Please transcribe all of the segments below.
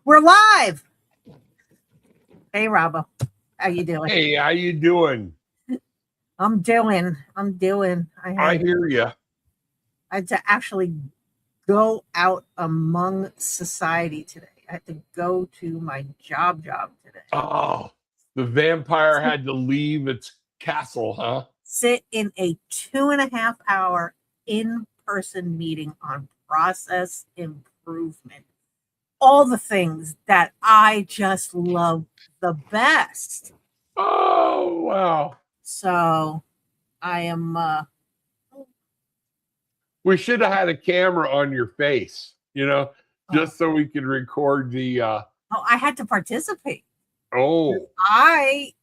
We're live. Hey, Robbo. How you doing? Hey, how you doing? I'm doing. I hear you. I had to actually go out among society today. I had to go to my job today. Oh, the vampire had to leave its castle, huh? Sit in a 2.5 hour in-person meeting on process improvement. All the things that I just love the best. Oh, wow. So I am We should have had a camera on your face, just so we could record the I had to participate. Oh, I,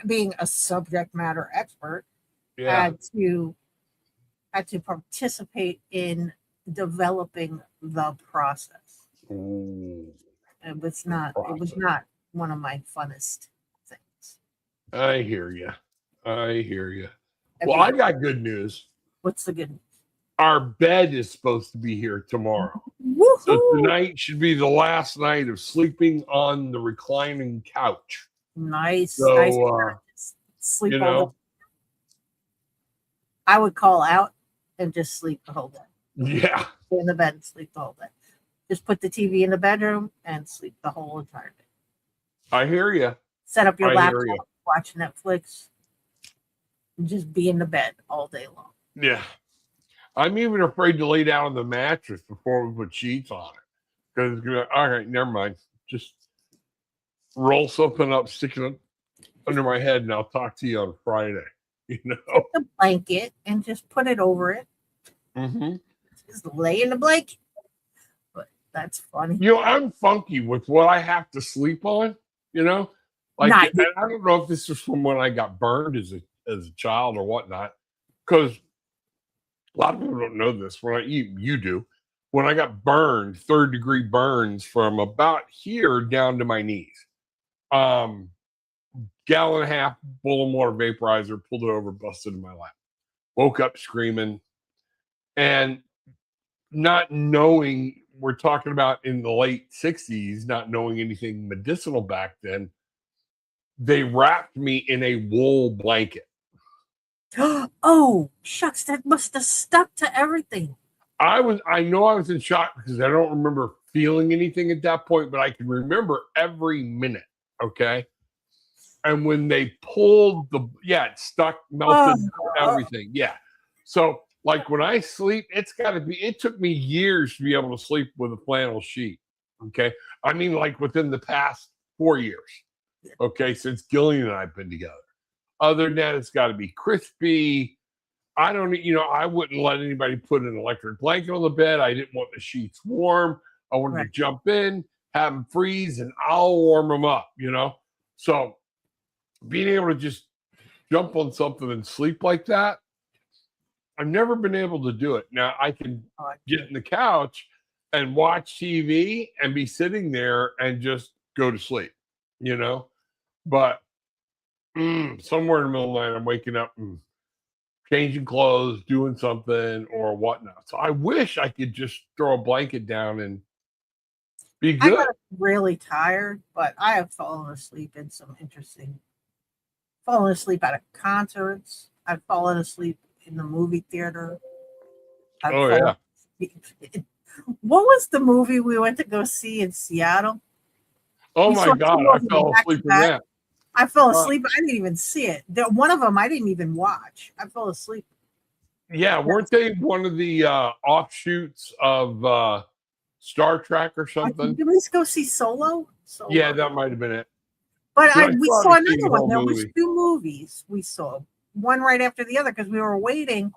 being a subject matter expert, yeah. had to participate in developing the process. Ooh, It was not one of my funnest things. I hear you. Well, I got good news. What's the good news? Our bed is supposed to be here tomorrow. Woo-hoo! So tonight should be the last night of sleeping on the reclining couch. Nice. So, nice. Sleep all day. I would call out and just sleep the whole day. Yeah. Stay in the bed and sleep the whole day. Just put the TV in the bedroom and sleep the whole entire day. I hear you. Set up your laptop, watch Netflix, and just be in the bed all day long. Yeah. I'm even afraid to lay down on the mattress before we put sheets on it. Because, all right, never mind. Just roll something up, stick it under my head, and I'll talk to you on Friday. Take the blanket and just put it over it. Mm-hmm. Just lay in the blanket. But that's funny. I'm funky with what I have to sleep on, Like, and I don't know if this is from when I got burned as a child or whatnot, because a lot of people don't know this. When you do. When I got burned, 3rd-degree burns from about here down to my knees. Gallon and a half boiling water vaporizer, pulled it over, busted in my lap. Woke up screaming. And not knowing, we're talking about in the late 60s, not knowing anything medicinal back then, they wrapped me in a wool blanket. Oh, shucks, that must have stuck to everything. I know I was in shock because I don't remember feeling anything at that point, but I can remember every minute. Okay. And when they pulled it stuck, melted, everything. Yeah. So like when I sleep, it took me years to be able to sleep with a flannel sheet. Okay. I mean, like within the past 4 years. Okay. Since Gillian and I've been together. Other than that, it's got to be crispy. I don't, I wouldn't let anybody put an electric blanket on the bed. I didn't want the sheets warm. I wanted to jump in, have them freeze, and I'll warm them up, So being able to just jump on something and sleep like that, I've never been able to do it. Now I can get in the couch and watch TV and be sitting there and just go to sleep, But somewhere in the middle of the night, I'm waking up and changing clothes, doing something or whatnot. So I wish I could just throw a blanket down and be good. I got really tired, but I have fallen asleep in fallen asleep at concerts. I've fallen asleep in the movie theater. What was the movie we went to go see in Seattle? Oh my God, I fell asleep in that. I fell asleep. I didn't even see it. One of them I didn't even watch. I fell asleep. Yeah, weren't they one of the offshoots of Star Trek or something? Did we go see Solo? Yeah, that might have been it. But we saw another one. There was 2 movies we saw, one right after the other, because we were waiting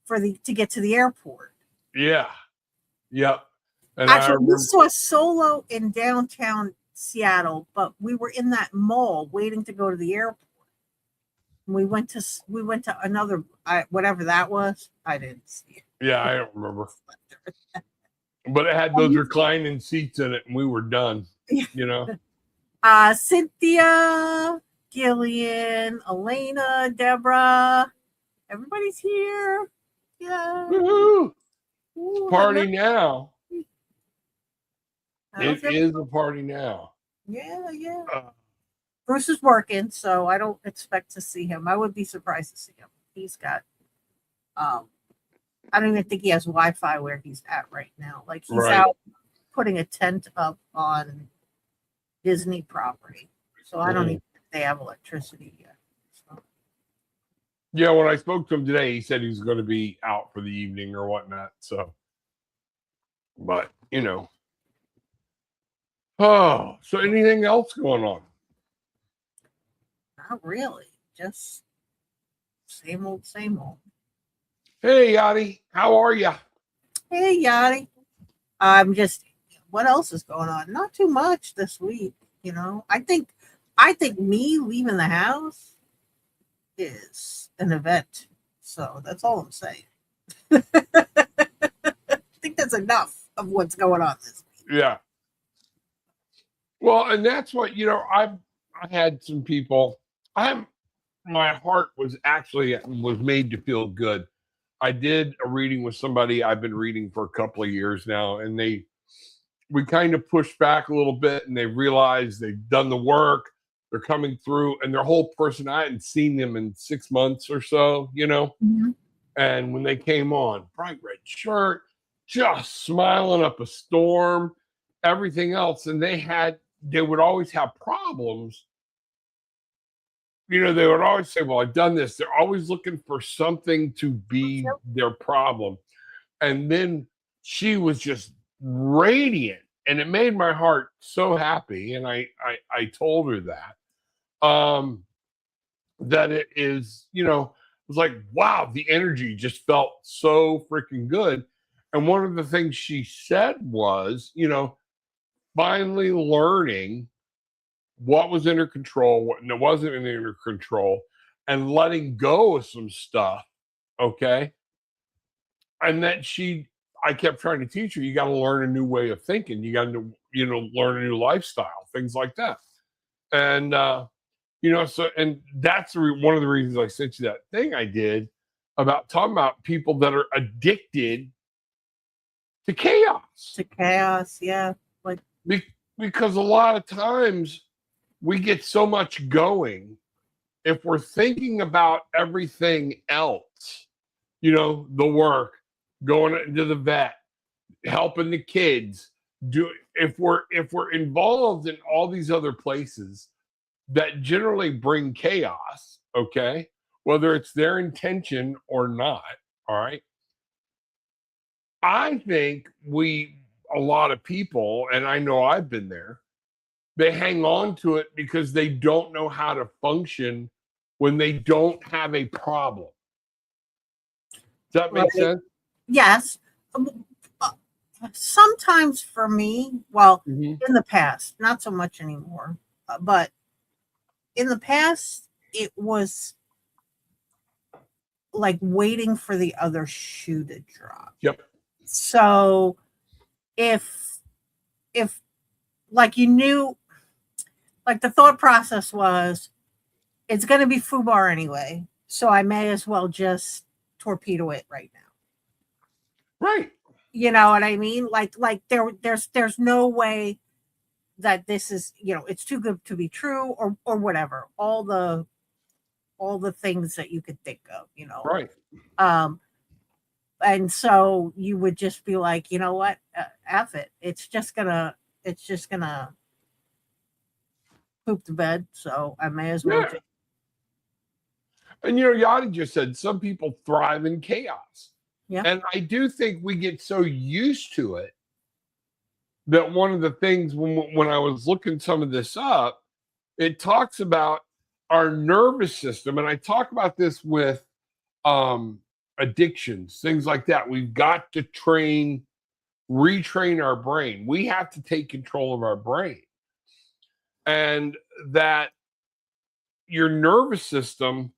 to get to the airport. Yeah. Yep. And actually, we saw Solo in downtown Seattle, but we were in that mall waiting to go to the airport. And we went to another whatever that was. I didn't see it. Yeah, I don't remember. But it had those reclining seats in it, and we were done. Cynthia, Gillian, Elena, Deborah, everybody's here. Yeah. Woo-hoo. Party now. How's It is a party now. Yeah, yeah. Uh, Bruce is working, so I don't expect to see him. I would be surprised to see him. He's got I don't even think he has Wi-Fi where he's at right now. Like he's right. out putting a tent up on Disney property. So I don't even think they have electricity yet. So. Yeah, when I spoke to him today, he said he was going to be out for the evening or whatnot. So, but oh, so anything else going on? Not really. Just same old, same old. Hey, Yachty, how are you? Hey, Yachty. I'm just. What else is going on? Not too much this week. I think me leaving the house is an event. So that's all I'm saying. I think that's enough of what's going on this week. Yeah. Well, and that's what I had some people. My heart was made to feel good. I did a reading with somebody I've been reading for a couple of years now, and we kind of pushed back a little bit, and they realized they've done the work. They're coming through, and their whole person, I hadn't seen them in 6 months or so, Mm-hmm. And when they came on, bright red shirt, just smiling up a storm, everything else, and they would always have problems. They would always say, well, I've done this. They're always looking for something to be their problem. And then she was just radiant, and it made my heart so happy. And I told her that it is, it was like, wow, the energy just felt so freaking good. And one of the things she said was, finally learning what was in her control, what wasn't in her control, and letting go of some stuff. Okay. And that I kept trying to teach her, you got to learn a new way of thinking. You got to, learn a new lifestyle, things like that. And, so, and that's one of the reasons I sent you that thing I did about talking about people that are addicted to chaos. To chaos, yeah. Like because a lot of times we get so much going. If we're thinking about everything else, the work, going into the vet, helping the kids, if we're involved in all these other places that generally bring chaos, okay, whether it's their intention or not, all right, I think a lot of people, and I know I've been there, they hang on to it because they don't know how to function when they don't have a problem. Does that make sense? Yes. Sometimes for me, well, in the past, not so much anymore, but in the past, it was like waiting for the other shoe to drop. Yep. So if like you knew, like the thought process was, it's going to be FUBAR anyway, so I may as well just torpedo it right now. Right. You know what I mean? Like there's no way that this is, it's too good to be true or whatever. All the things that you could think of, Right. And so you would just be like, you know what? F it. It's just gonna poop the bed. So I may as well. Yeah. And Yachty just said some people thrive in chaos. Yeah. And I do think we get so used to it that one of the things when I was looking some of this up, it talks about our nervous system. And I talk about this with addictions, things like that. We've got to retrain our brain. We have to take control of our brain. And that your nervous system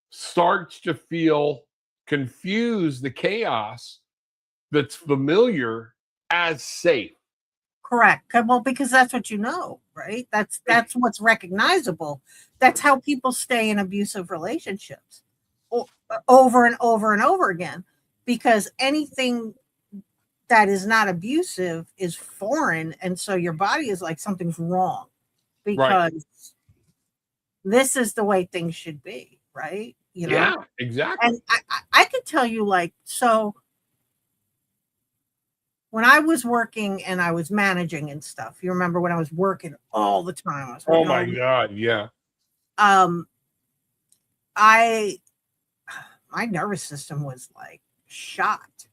starts to feel confuse the chaos that's familiar as safe. Correct. Well, because that's what right? That's what's recognizable. That's how people stay in abusive relationships over and over and over again, because anything that is not abusive is foreign, and so your body is like something's wrong because this is the way things should be, right? You know? Yeah, exactly. And I could tell you, like, so when I was working and I was managing and stuff, you remember when I was working all the time? I was Oh working my God, yeah. um I my nervous system was like shot.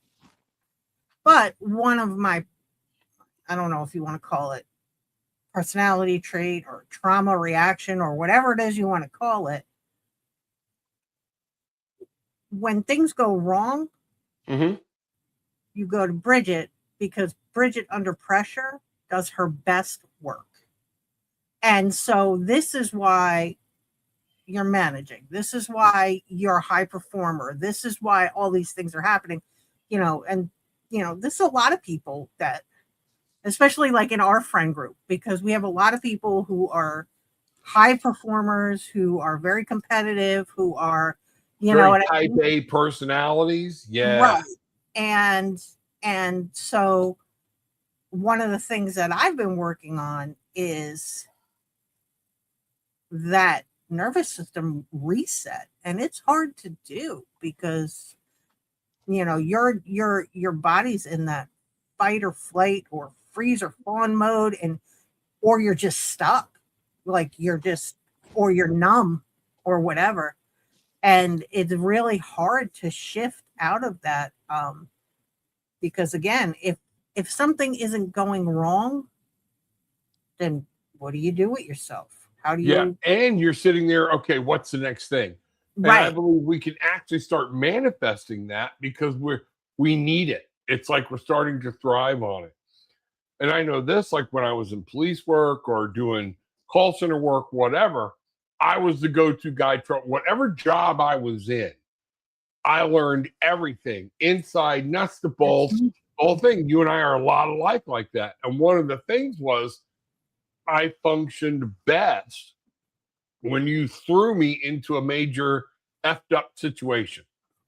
But one of my, I don't know if you want to call it personality trait or trauma reaction or whatever it is you want to call it, when things go wrong, Mm-hmm. you go to Brigitte because Brigitte under pressure does her best work. And so this is why you're managing. This is why you're a high performer. This is why all these things are happening, and this is a lot of people that, especially like in our friend group, because we have a lot of people who are high performers, who are very competitive, who are, Very what I type mean? A personalities. Yeah. Right. And so one of the things that I've been working on is that nervous system reset, and it's hard to do because your body's in that fight or flight or freeze or fawn mode, and or you're just stuck, like or you're numb or whatever, and it's really hard to shift out of that, because again, if something isn't going wrong, then what do you do with yourself? How do Yeah. you? And you're sitting there, okay, what's the next thing? And I Right. believe we can actually start manifesting that because we need it. It's like we're starting to thrive on it. And I know this, like when I was in police work or doing call center work, whatever, I was the go-to guy for whatever job I was in. I learned everything inside, nuts to bolts, Mm-hmm. the whole thing. You and I are a lot alike like that. And one of the things was I functioned best when you threw me into a major effed up situation.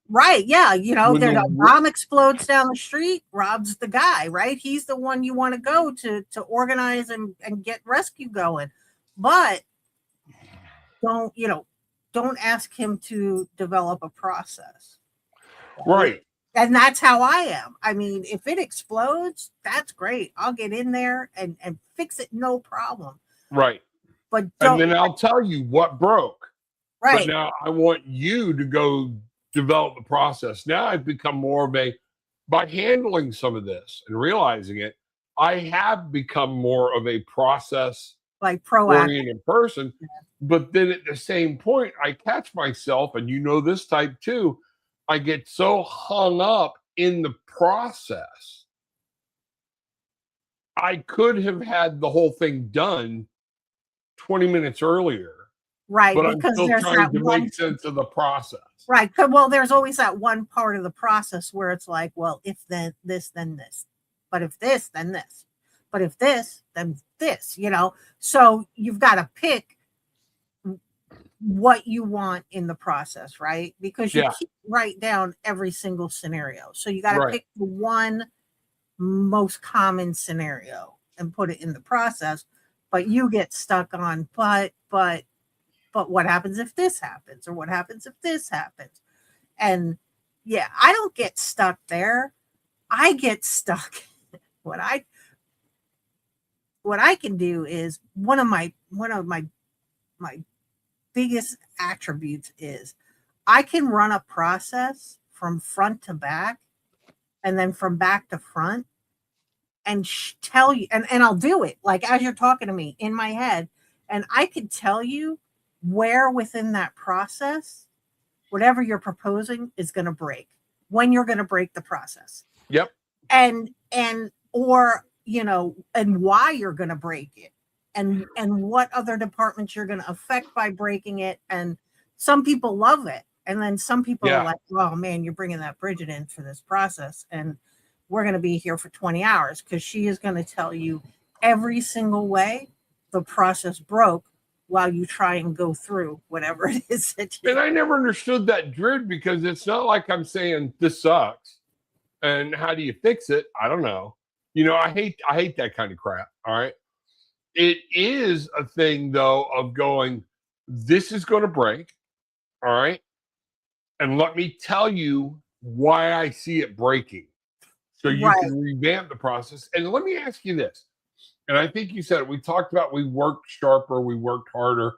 Right. Yeah. When There's a the bomb explodes down the street. Rob's the guy, right? He's the one you want to go to organize and get rescue going. But don't, don't ask him to develop a process. Right? right, And that's how I am. I mean, if it explodes, that's great. I'll get in there and fix it, no problem. right. But And don't, then I'll tell you what broke. But right. now I want you to go develop the process. Now I've become more of by handling some of this and realizing it, I have become more of a process Like proactive. oriented person. But then at the same point, I catch myself, and this type too, I get so hung up in the process. I could have had the whole thing done 20 minutes earlier, Right. but I'm Because still there's trying that to one. make sense of the process. Right. Well, there's always that one part of the process where it's like, well, if then this, then this. But if this, then this. But if this, then this, So you've got to pick what you want in the process, right? Because you Yeah, can't write down every single scenario. So you got to right. pick the one most common scenario and put it in the process. But you get stuck on, but what happens if this happens? Or what happens if this happens? And yeah, I don't get stuck there. I get stuck. What I can do is one of my biggest attributes is I can run a process from front to back and then from back to front and tell you, and I'll do it like as you're talking to me in my head, and I could tell you where within that process whatever you're proposing is going to break, when you're going to break the process, Yep. and or and why you're going to break it, and what other departments you're going to affect by breaking it. And some people love it, and then some people are Yeah. like, oh man, you're bringing that Bridget in for this process, and we're going to be here for 20 hours because she is going to tell you every single way the process broke while you try and go through whatever it is that you. And I never understood that, Drew, because it's not like I'm saying this sucks And how do you fix it? I don't know. You know, I hate that kind of crap. All right. It is a thing though of going, this is going to break. All right. And let me tell you why I see it breaking. So you Right. can revamp the process. And let me ask you this. And I think you said it. We talked about we worked sharper, we worked harder.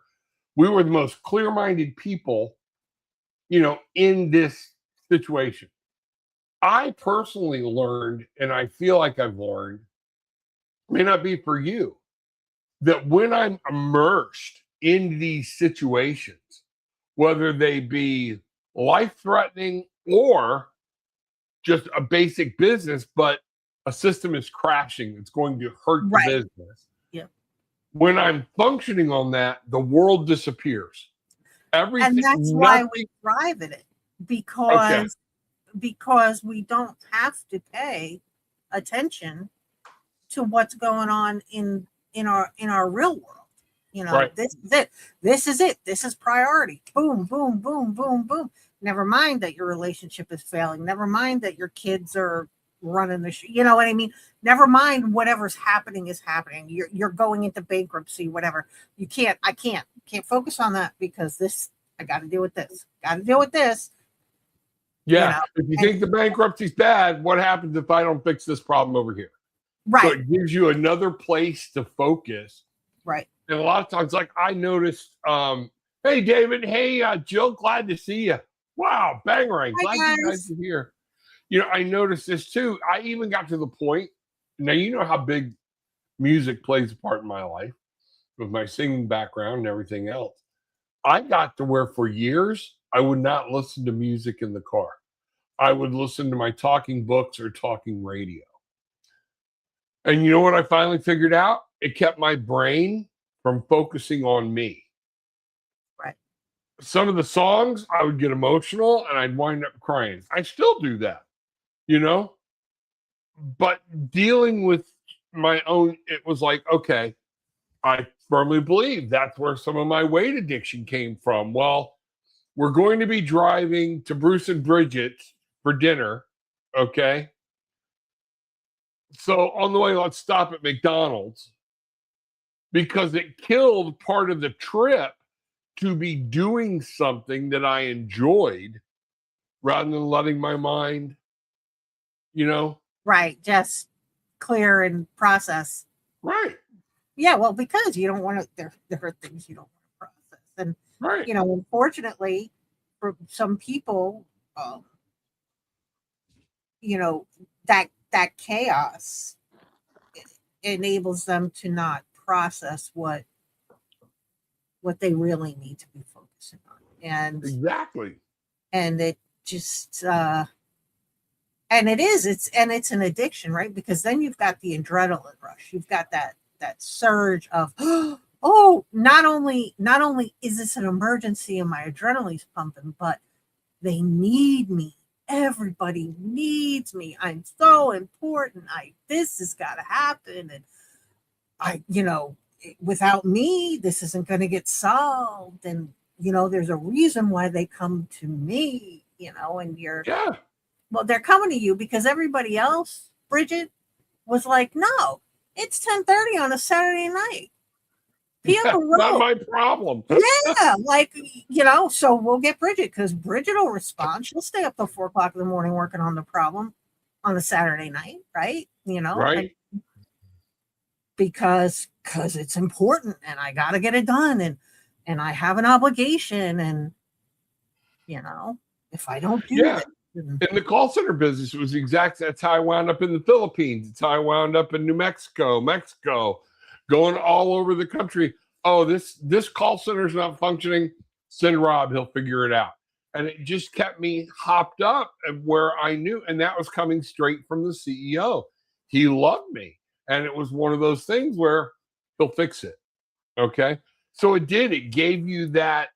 We were the most clear-minded people, you know, in this situation. I personally learned, and I feel like I've learned, may not be for you, that when I'm immersed in these situations, whether they be life-threatening or just a basic business, but a system is crashing, it's going to hurt the Right. business. Yeah. When I'm functioning on that, the world disappears. And Everything, that's why nothing. we thrive at it, Okay, because we don't have to pay attention to what's going on in our real world. You know, right. this is it. This is it. This is priority. Boom, boom, boom, boom, boom. Never mind that your relationship is failing. Never mind that your kids are running the you know what I mean? Never mind whatever's happening is happening. You're going into bankruptcy, whatever. I can't focus on that because this I got to deal with this. Got to deal with this, you Yeah. know. If you And think the bankruptcy's bad, what happens if I don't fix this problem over here? So right, it gives you another place to focus. right. And a lot of times, like I noticed, hey David, hey Jill, glad to see you. Wow, Bangarang, Hi glad you guys guys. are here. You know, I noticed this too. I even got to the point. Now you know how big music plays a part in my life with my singing background and everything else. I got to where for years I would not listen to music in the car. I would listen to my talking books or talking radio. And you know what I finally figured out? It kept my brain from focusing on me. Right. Some of the songs I would get emotional and I'd wind up crying. I still do that, you know? But dealing with my own, it was like, okay, I firmly believe that's where some of my weight addiction came from. Well, we're going to be driving to Bruce and Brigitte for dinner. Okay. So on the way, let's stop at McDonald's because it killed part of the trip to be doing something that I enjoyed rather than letting my mind, you know, Right. Just clear and process. right, Yeah, well, because you don't want to, there are things you don't want to process. And, right. unfortunately, for some people, um, you know, that chaos enables them to not process what they really need to be focusing on. Exactly. And it just, and it's an addiction, right? Because then you've got the adrenaline rush. You've got that surge of, oh, not only is this an emergency and my adrenaline's pumping, but they need me. Everybody needs me. I'm so important. This has got to happen. And without me, this isn't going to get solved. And, there's a reason why they come to me, and Yeah. well, they're coming to you because everybody else, Bridget, was like, no, it's 10:30 on a Saturday night. Yeah. People Not wrote, my problem. yeah, like, so we'll get Bridget because Bridget will respond. She'll stay up till 4 o'clock in the morning working on the problem on a Saturday night, right? And Right. because it's important and I got to get it done and I have an obligation and, if I don't do Yeah. this. In the call center business, it was that's how I wound up in the Philippines. It's how I wound up in New Mexico, going all over the country. Oh, this call center is not functioning. Send Rob, he'll figure it out. And it just kept me hopped up where I knew, and that was coming straight from the CEO. He loved me. And it was one of those things where he'll fix it. Okay. So it did. It gave you that.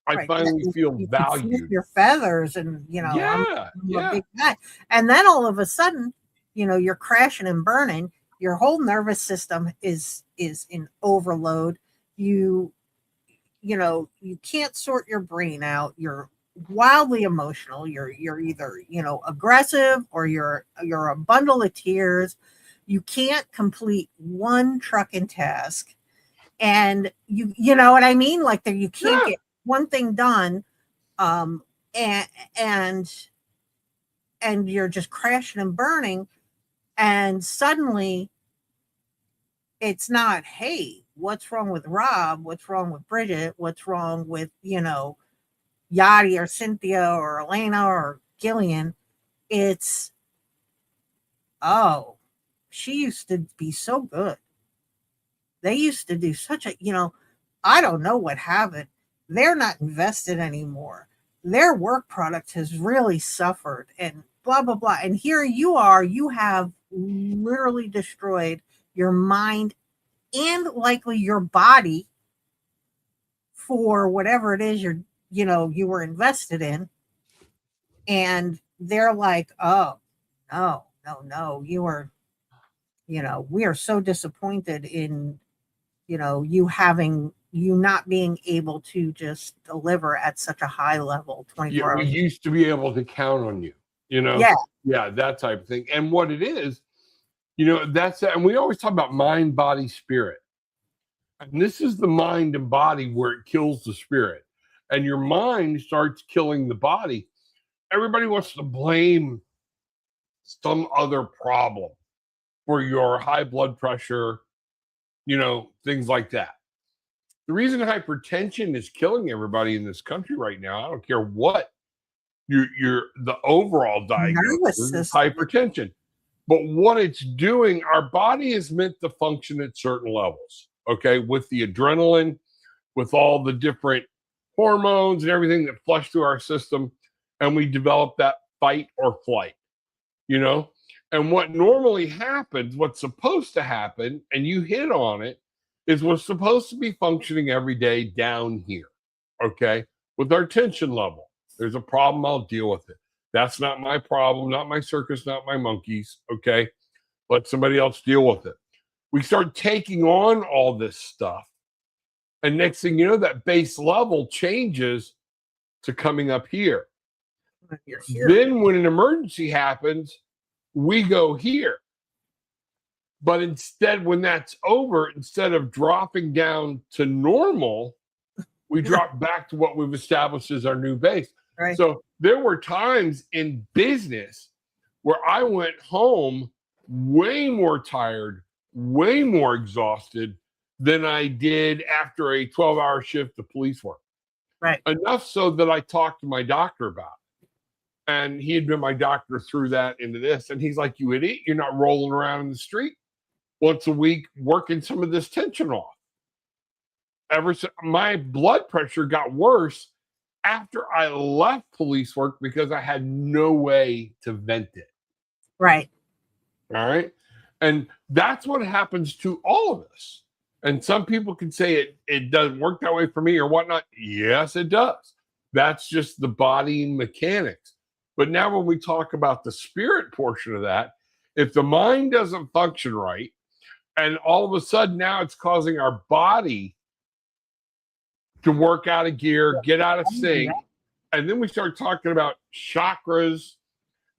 I Right. finally feel You can flip valued. your feathers and, I'm Yeah. a Yeah. big guy. And then all of a sudden, you're crashing and burning. Your whole nervous system is in overload. You can't sort your brain out. You're wildly emotional. You're either, aggressive, or you're a bundle of tears. You can't complete one trucking task, and you know what I mean? Like that, you can't Yeah. get one thing done. Um, and and and you're just crashing and burning, and suddenly it's not, hey, what's wrong with Rob? What's wrong with Bridget? What's wrong with, Yadi or Cynthia or Elena or Gillian? It's, oh, she used to be so good. They used to do such a, I don't know what happened. They're not invested anymore. Their work product has really suffered, and blah, blah, blah. And here you are, you have literally destroyed your mind and likely your body for whatever it is you were invested in. And they're like, oh, no, no, no, we are so disappointed in, you not being able to just deliver at such a high level Yeah, 24 we hours. used to be able to count on you, Yeah. Yeah, that type of thing. And what it is, that's and we always talk about mind, body, spirit. And this is the mind and body where it kills the spirit. And your mind starts killing the body. Everybody wants to blame some other problem for your high blood pressure, things like that. The reason hypertension is killing everybody in this country right now, I don't care what the overall diagnosis Nervous is system. hypertension. But what it's doing, our body is meant to function at certain levels, okay, with the adrenaline, with all the different hormones and everything that flush through our system. And we develop that fight or flight, you know? And what normally happens, what's supposed to happen, and you hit on it, is what's supposed to be functioning every day down here, okay, with our tension level. There's a problem, I'll deal with it. That's not my problem, not my circus, not my monkeys, okay? Let somebody else deal with it. We start taking on all this stuff. And next thing you know, that base level changes to coming up here. You're here. Then when an emergency happens, we go here. But instead, when that's over, instead of dropping down to normal, we drop back to what we've established as our new base. Right. So there were times in business where I went home way more tired, way more exhausted than I did after a 12-hour shift of police work. Right. Enough so that I talked to my doctor about it. And he had been my doctor through that into this. And he's like, you idiot, you're not rolling around in the street once a week working some of this tension off. My blood pressure got worse after I left police work because I had no way to vent it. Right. All right. And that's what happens to all of us. And some people can say it doesn't work that way for me or whatnot. Yes, it does. That's just the body mechanics. But now when we talk about the spirit portion of that, if the mind doesn't function right, and all of a sudden now it's causing our body to work out of gear, get out of sync, and then we start talking about chakras,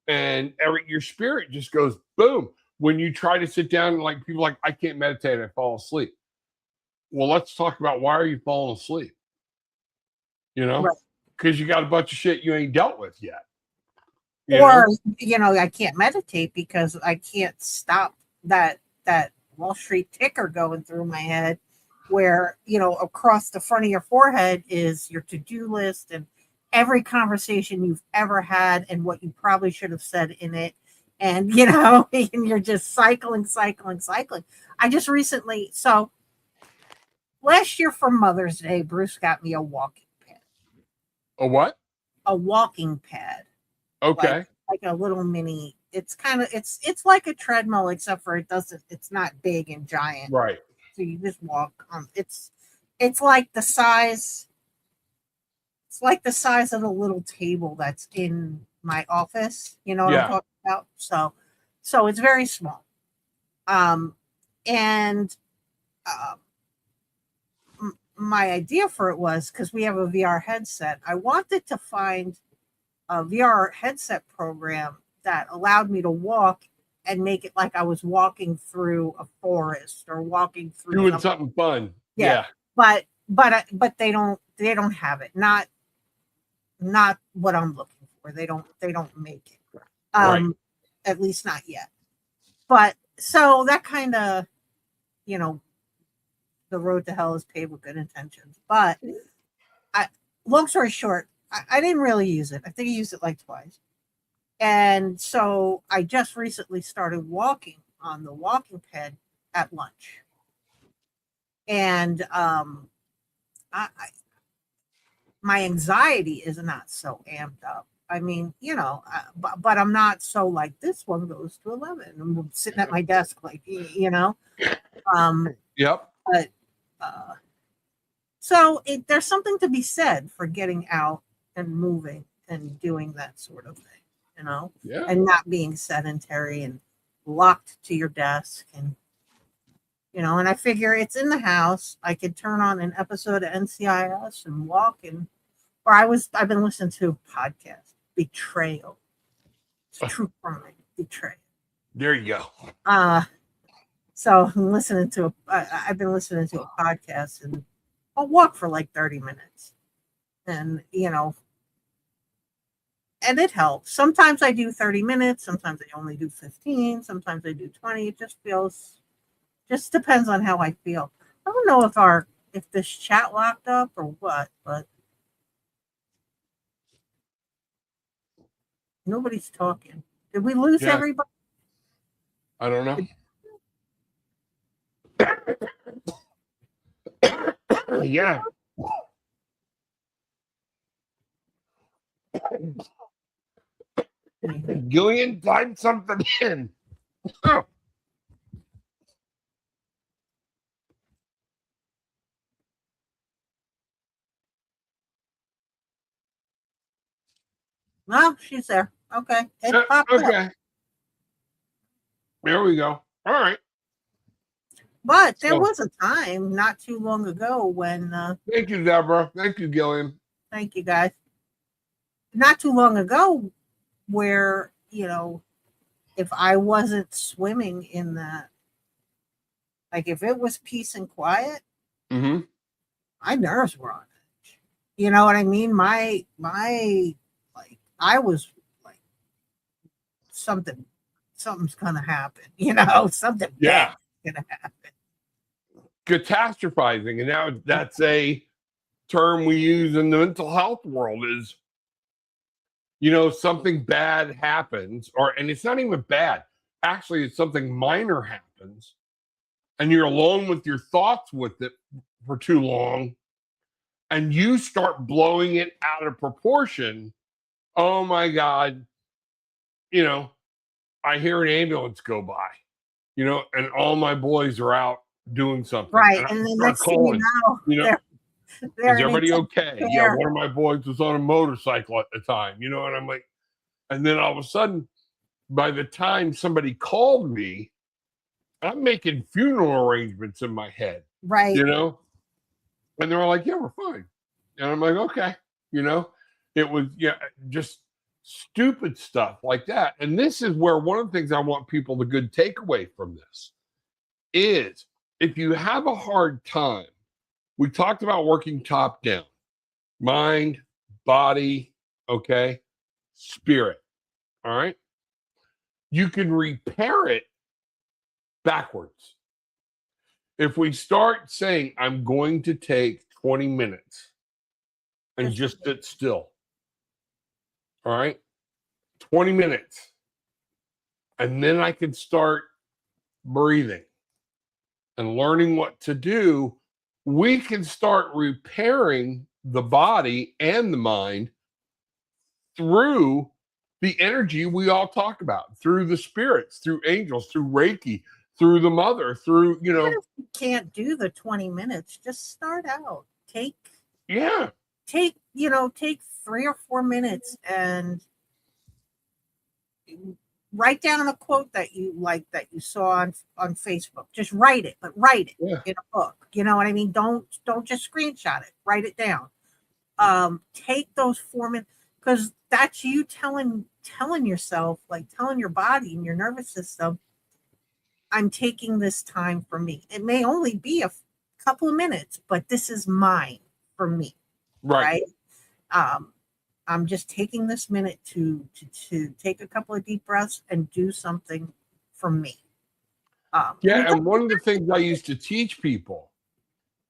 and your spirit just goes boom. When you try to sit down, like people like, I can't meditate, I fall asleep. Well, let's talk about why are you falling asleep? Because you got a bunch of shit you ain't dealt with yet. I can't meditate because I can't stop that Wall Street ticker going through my head where, across the front of your forehead is your to-do list and every conversation you've ever had and what you probably should have said in it. And, and you're just cycling. I just recently, so last year for Mother's Day, Bruce got me a walking pad. A what? A walking pad. Okay. Like a little mini, it's like a treadmill, except for it's not big and giant. Right. So you just walk on. It's like the size. It's like the size of the little table that's in my office. You know what I'm talking about? So it's very small. my idea for it was, because we have a VR headset, I wanted to find a VR headset program that allowed me to walk and make it like I was walking through a forest or walking through Doing something fun. Yeah. Yeah. But they don't have it. Not what I'm looking for. They don't make it. Right. At least not yet. But so that kind of, you know, the road to hell is paved with good intentions. But long story short, I didn't really use it. I think I used it like twice. And so I just recently started walking on the walking pad at lunch. And my anxiety is not so amped up. I mean, you know, but I'm not so like this one goes to 11. I'm sitting at my desk, like, you know. Yep. But so there's something to be said for getting out and moving and doing that sort of thing, you know, Yeah. and not being sedentary and locked to your desk. And, you know, and I figure it's in the house. I could turn on an episode of NCIS and walk or I've been listening to a podcast, Betrayal. It's true crime, Betrayal. There you go. So I'm listening to I've been listening to a podcast, and I'll walk for like 30 minutes. And, you know, and it helps. Sometimes I do 30 minutes, sometimes I only do 15, sometimes I do 20. It just depends on how I feel. I don't know if this chat locked up or what, but nobody's talking. Did we lose everybody? I don't know. Yeah. Gillian, type something in. Oh. No, she's there. Okay. It popped Okay. up. There we go. All right. But there was a time not too long ago when thank you, Deborah. Thank you, Gillian. Thank you, guys. Not too long ago where, you know, if I wasn't swimming in that, like if it was peace and quiet, Mm-hmm. my nerves were on edge. You know what I mean? My like I was like something's gonna happen, you know, something bad's gonna happen. Catastrophizing, and now that's a term we use in the mental health world is, you know, something bad happens, and it's not even bad. Actually, it's something minor happens, and you're alone with your thoughts with it for too long, and you start blowing it out of proportion. Oh my God, you know, I hear an ambulance go by, you know, and all my boys are out doing something. Right. And then next thing you know, they're is everybody okay? Yeah, one of my boys was on a motorcycle at the time, you know, and I'm like, and then all of a sudden, by the time somebody called me, I'm making funeral arrangements in my head. Right. You know? And they're all like, yeah, we're fine. And I'm like, okay. You know, it was, just stupid stuff like that. And this is where one of the things I want people, the good takeaway from this is if you have a hard time, we talked about working top down, mind, body, okay, spirit. All right. You can repair it backwards. If we start saying, I'm going to take 20 minutes and just sit still. All right. 20 minutes. And then I can start breathing and learning what to do. We can start repairing the body and the mind through the energy we all talk about, through the spirits, through angels, through Reiki, through the mother, through, you know. Even if you can't do the 20 minutes, just start out. Take 3 or 4 minutes and write down a quote that you like that you saw on Facebook. Just write it, but write it in a book. You know what I mean? Don't just screenshot it. Write it down. Take those 4 minutes, because that's you telling yourself, like telling your body and your nervous system, I'm taking this time for me. It may only be a couple of minutes, but this is mine for me. Right? I'm just taking this minute to take a couple of deep breaths and do something for me. And one of the things I used to teach people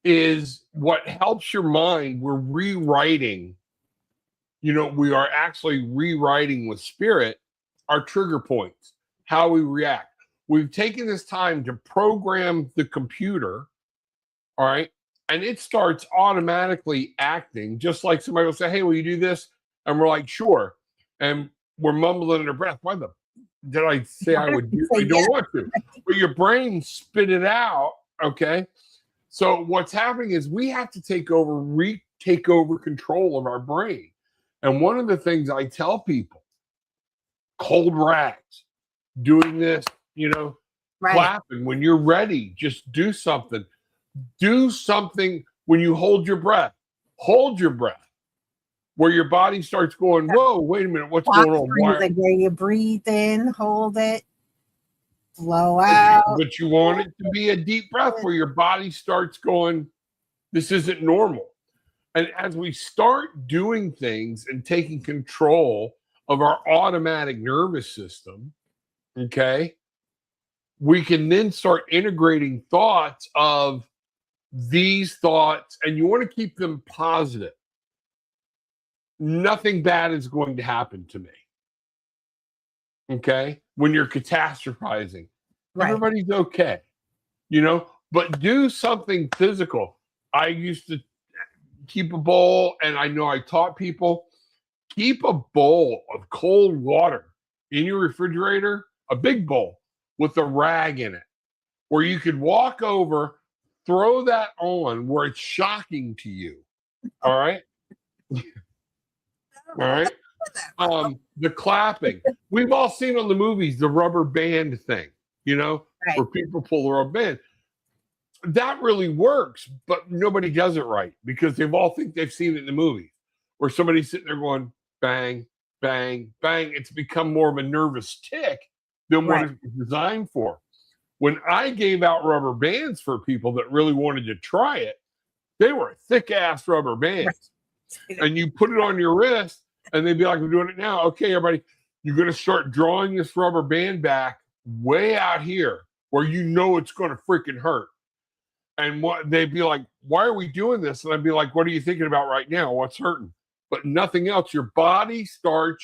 is what helps your mind. We're rewriting, we are actually rewriting with spirit our trigger points, how we react. We've taken this time to program the computer, all right? And it starts automatically acting, just like somebody will say, hey, will you do this? And we're like, sure. And we're mumbling under breath. Why the did I say I would do? I don't want to. But your brain spit it out, okay? So what's happening is we have to take over control of our brain. And one of the things I tell people, cold rags, doing this, clapping. When you're ready, just do something. Do something when you hold your breath. Hold your breath. Where your body starts going, whoa, wait a minute, what's going on? Where you breathe in, hold it, blow out. But you want it to be a deep breath where your body starts going, this isn't normal. And as we start doing things and taking control of our automatic nervous system, okay, we can then start integrating thoughts of these thoughts, and you want to keep them positive. Nothing bad is going to happen to me. Okay? When you're catastrophizing, everybody's okay, but do something physical. I used to keep a bowl, and I know I taught people, keep a bowl of cold water in your refrigerator, a big bowl with a rag in it, where you could walk over, throw that on where it's shocking to you. All right? All right. The clapping. We've all seen on the movies the rubber band thing, where people pull the rubber band. That really works, but nobody does it right because they've seen it in the movies where somebody's sitting there going bang, bang, bang. It's become more of a nervous tick than what it's designed for. When I gave out rubber bands for people that really wanted to try it, they were thick ass rubber bands. And you put it on your wrist and they'd be like, we're doing it now. Okay, everybody, you're going to start drawing this rubber band back way out here where it's going to freaking hurt. And they'd be like, why are we doing this? And I'd be like, what are you thinking about right now? What's hurting? But nothing else. Your body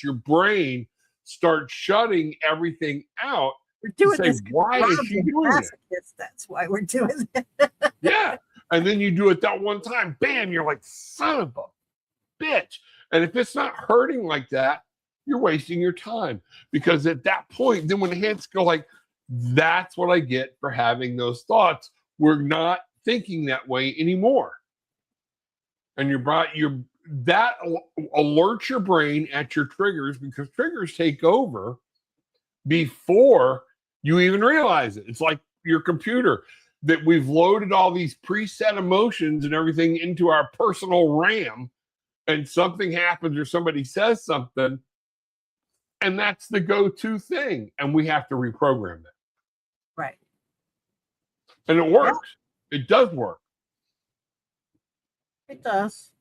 your brain starts shutting everything out. We're doing this. Why is she doing it? That's why we're doing it. Yeah. And then you do it that one time, bam, you're like, son of a bitch. And if it's not hurting like that, you're wasting your time. Because at that point, then when the hands go like, that's what I get for having those thoughts. We're not thinking that way anymore. And that alerts your brain at your triggers, because triggers take over before you even realize it. It's like your computer, that we've loaded all these preset emotions and everything into our personal RAM, and something happens or somebody says something, and that's the go-to thing, and we have to reprogram it. Right. And it works. Yeah. It does work. It does.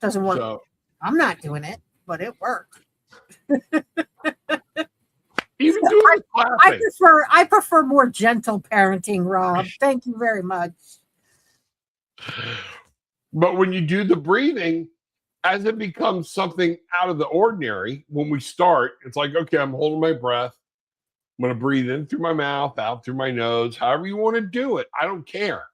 Doesn't work. So, I'm not doing it, but it works. Even doing clapping. I prefer more gentle parenting, Rob. Thank you very much. But when you do the breathing, as it becomes something out of the ordinary, when we start, it's like, okay, I'm holding my breath. I'm going to breathe in through my mouth, out through my nose, however you want to do it. I don't care.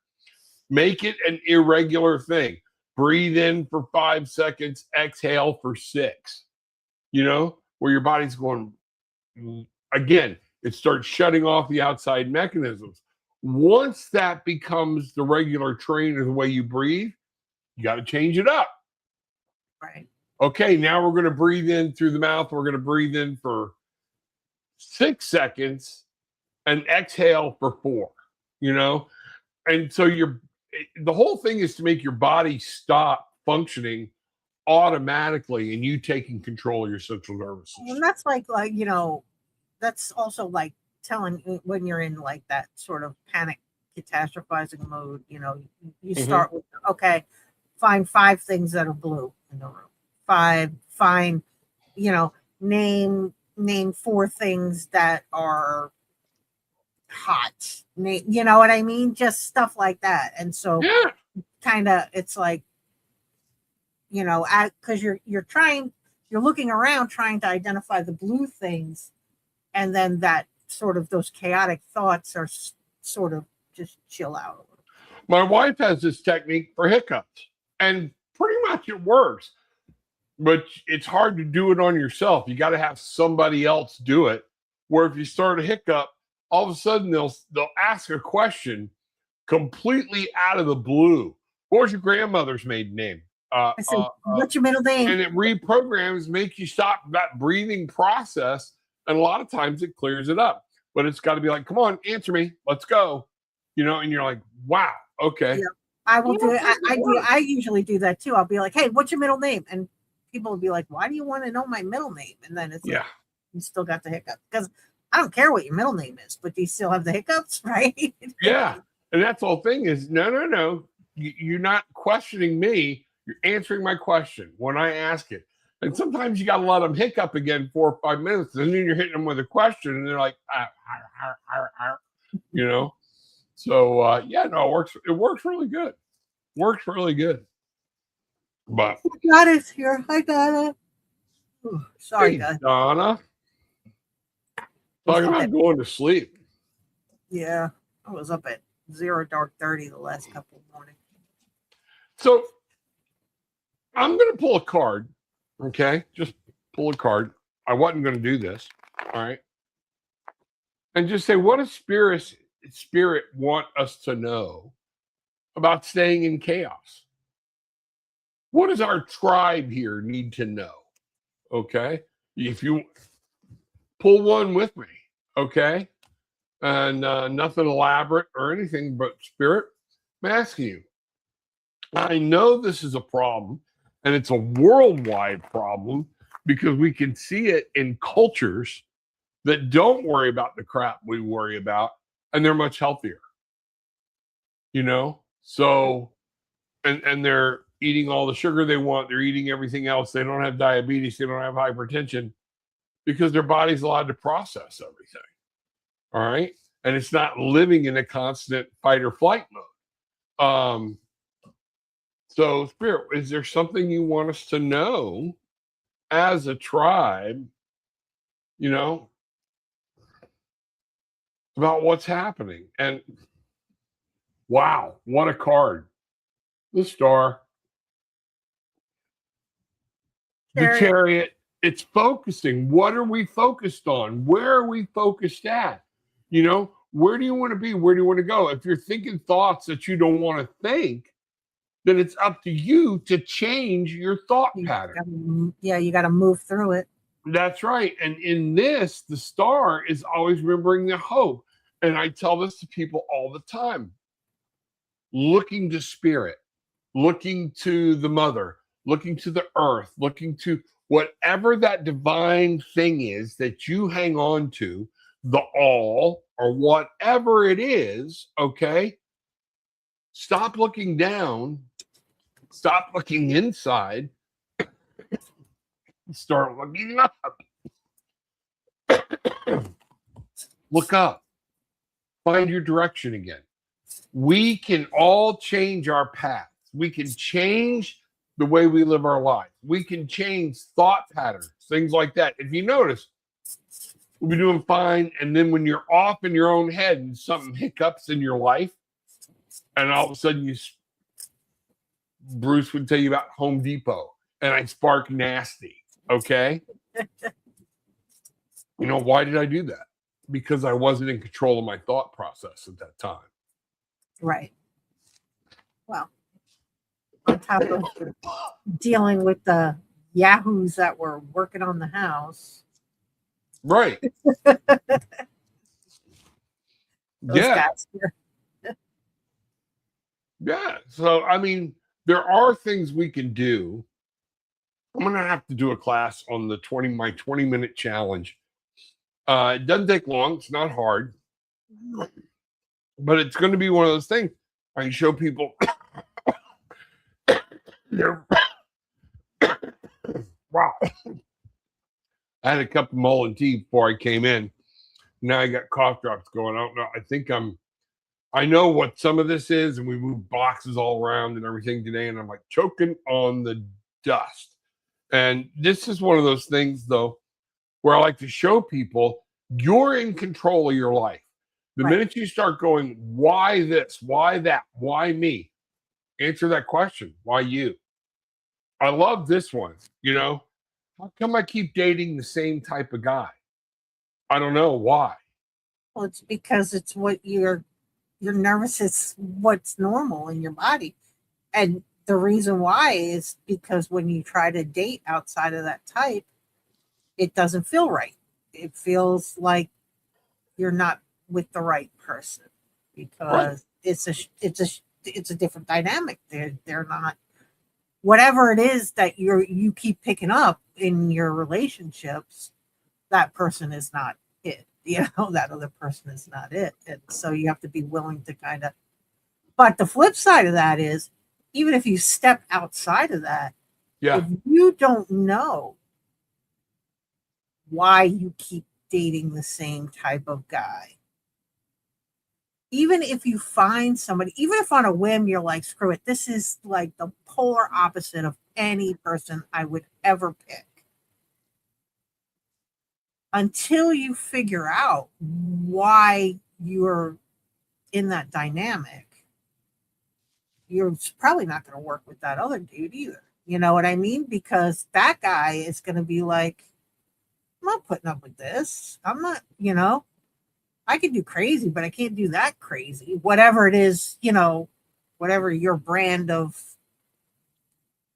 Make it an irregular thing. Breathe in for 5 seconds, exhale for 6. Where your body's going, again, it starts shutting off the outside mechanisms. Once that becomes the regular train of the way you breathe, you got to change it up. Right. Okay, now we're going to breathe in through the mouth. We're going to breathe in for 6 seconds and exhale for 4, you know? And so the whole thing is to make your body stop functioning automatically and you taking control of your central nervous system. And that's like, that's also like telling when you're in like that sort of panic catastrophizing mode, you start with, okay, find 5 things that are blue in the room. Find, name 4 things that are hot. You know what I mean? Just stuff like that. And so Yeah. kind of, it's like, because you're looking around trying to identify the blue things, and then that sort of those chaotic thoughts are sort of just chill out a little. My wife has this technique for hiccups, and pretty much it works, but it's hard to do it on yourself. You got to have somebody else do it. Where if you start a hiccup, all of a sudden they'll ask a question completely out of the blue. What was your grandmother's maiden name? I said, what's your middle name? And it reprograms, make you stop that breathing process. And a lot of times it clears it up. But it's got to be like, come on, answer me. Let's go. And you're like, wow, okay. Yeah, I will do it. I usually do that too. I'll be like, hey, what's your middle name? And people will be like, why do you want to know my middle name? And then it's like, you still got the hiccup. Because I don't care what your middle name is, but do you still have the hiccups, right? Yeah. And that's the whole thing is, no. You're not questioning me. You're answering my question when I ask it. And sometimes you got to let them hiccup again 4 or 5 minutes. And then you're hitting them with a question and they're like, So, it works. It works really good. Works really good. But I got it here. I got it. Ooh, sorry, guys. Donna. Talking about going to sleep. Yeah. I was up at 0 dark 30 the last couple of mornings. So I'm going to pull a card. Okay. Just pull a card. I wasn't going to do this. All right. And just say, what does spirit want us to know about staying in chaos? What does our tribe here need to know? Okay. If you pull one with me, okay. And nothing elaborate or anything, but spirit, I'm asking you. I know this is a problem, and it's a worldwide problem because we can see it in cultures that don't worry about the crap we worry about, and they're much healthier. So, and they're eating all the sugar they want. They're eating everything else. They don't have diabetes. They don't have hypertension because their body's allowed to process everything. All right. And it's not living in a constant fight or flight mode. So, Spirit, is there something you want us to know as a tribe, about what's happening? And wow, what a card. The Star. The Chariot. It's focusing. What are we focused on? Where are we focused at? Where do you want to be? Where do you want to go? If you're thinking thoughts that you don't want to think, then it's up to you to change your thought pattern. You got to move through it. That's right. And in this, the Star is always remembering the hope. And I tell this to people all the time. Looking to spirit, looking to the mother, looking to the earth, looking to whatever that divine thing is that you hang on to, the all or whatever it is, okay? Stop looking down, stop looking inside, start looking up. Look up, find your direction again. We can all change our paths. We can change the way we live our lives. We can change thought patterns, things like that. If you notice, we'll be doing fine. And then when you're off in your own head and something hiccups in your life, and all of a sudden Bruce would tell you about Home Depot, and I spark nasty. Okay. Why did I do that? Because I wasn't in control of my thought process at that time. Right. Well, on top of dealing with the yahoos that were working on the house. Right. Those Yeah. guys. Yeah. So, I mean, there are things we can do. I'm going to have to do a class on the 20-minute challenge. It doesn't take long. It's not hard, but it's going to be one of those things. I can show people. Wow. I had a cup of Mullen tea before I came in. Now I got cough drops going. I don't know. I know what some of this is, and we moved boxes all around and everything today, and I'm like choking on the dust. And this is one of those things, though, where I like to show people you're in control of your life. The Right. minute you start going, why this, why that, why me? Answer that question. Why you? I love this one. How come I keep dating the same type of guy? I don't know why. Well, it's because it's what you're nervous. It's what's normal in your body, and the reason why is because when you try to date outside of that type, it doesn't feel right. It feels like you're not with the right person because it's a different dynamic. They're not whatever it is that you keep picking up in your relationships. That person is not it. That other person is not it, and so you have to be willing to kind of. But the flip side of that is, even if you step outside of that, Yeah. if you don't know why you keep dating the same type of guy, even if you find somebody, even if on a whim you're like, screw it, this is like the polar opposite of any person I would ever pick. Until you figure out why you're in that dynamic, you're probably not going to work with that other dude either. You know what I mean? Because that guy is going to be like, I'm not putting up with this. I'm not, I can do crazy, but I can't do that crazy. Whatever it is, whatever your brand of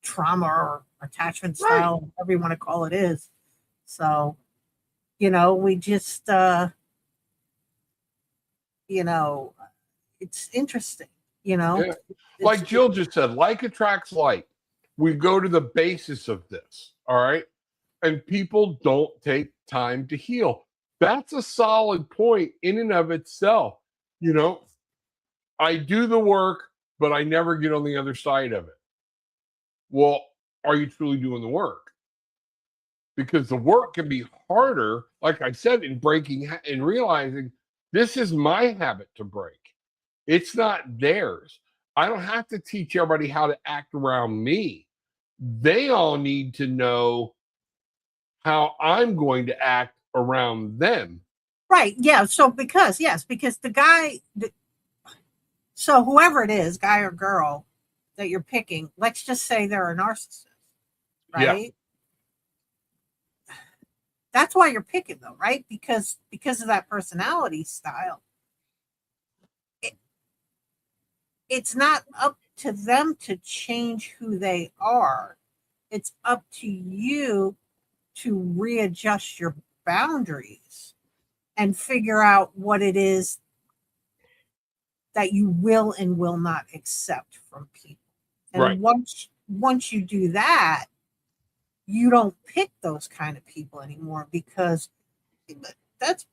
trauma or attachment style, Right. whatever you want to call it is. So, we just, it's interesting, Yeah. it's, Like Jill just said, like attracts like. We go to the basis of this. All right. And people don't take time to heal. That's a solid point in and of itself. I do the work, but I never get on the other side of it. Well, are you truly doing the work? Because the work can be harder, like I said, in breaking and realizing this is my habit to break. It's not theirs. I don't have to teach everybody how to act around me. They all need to know how I'm going to act around them. right. Yeah. So, because the guy, so whoever it is, guy or girl that you're picking, let's just say they're a narcissist, Yeah. right? That's why you're picking them, right? Because of that personality style. It's not up to them to change who they are. It's up to you to readjust your boundaries and figure out what it is that you will and will not accept from people. Right. And once you do that, you don't pick those kind of people anymore because that's,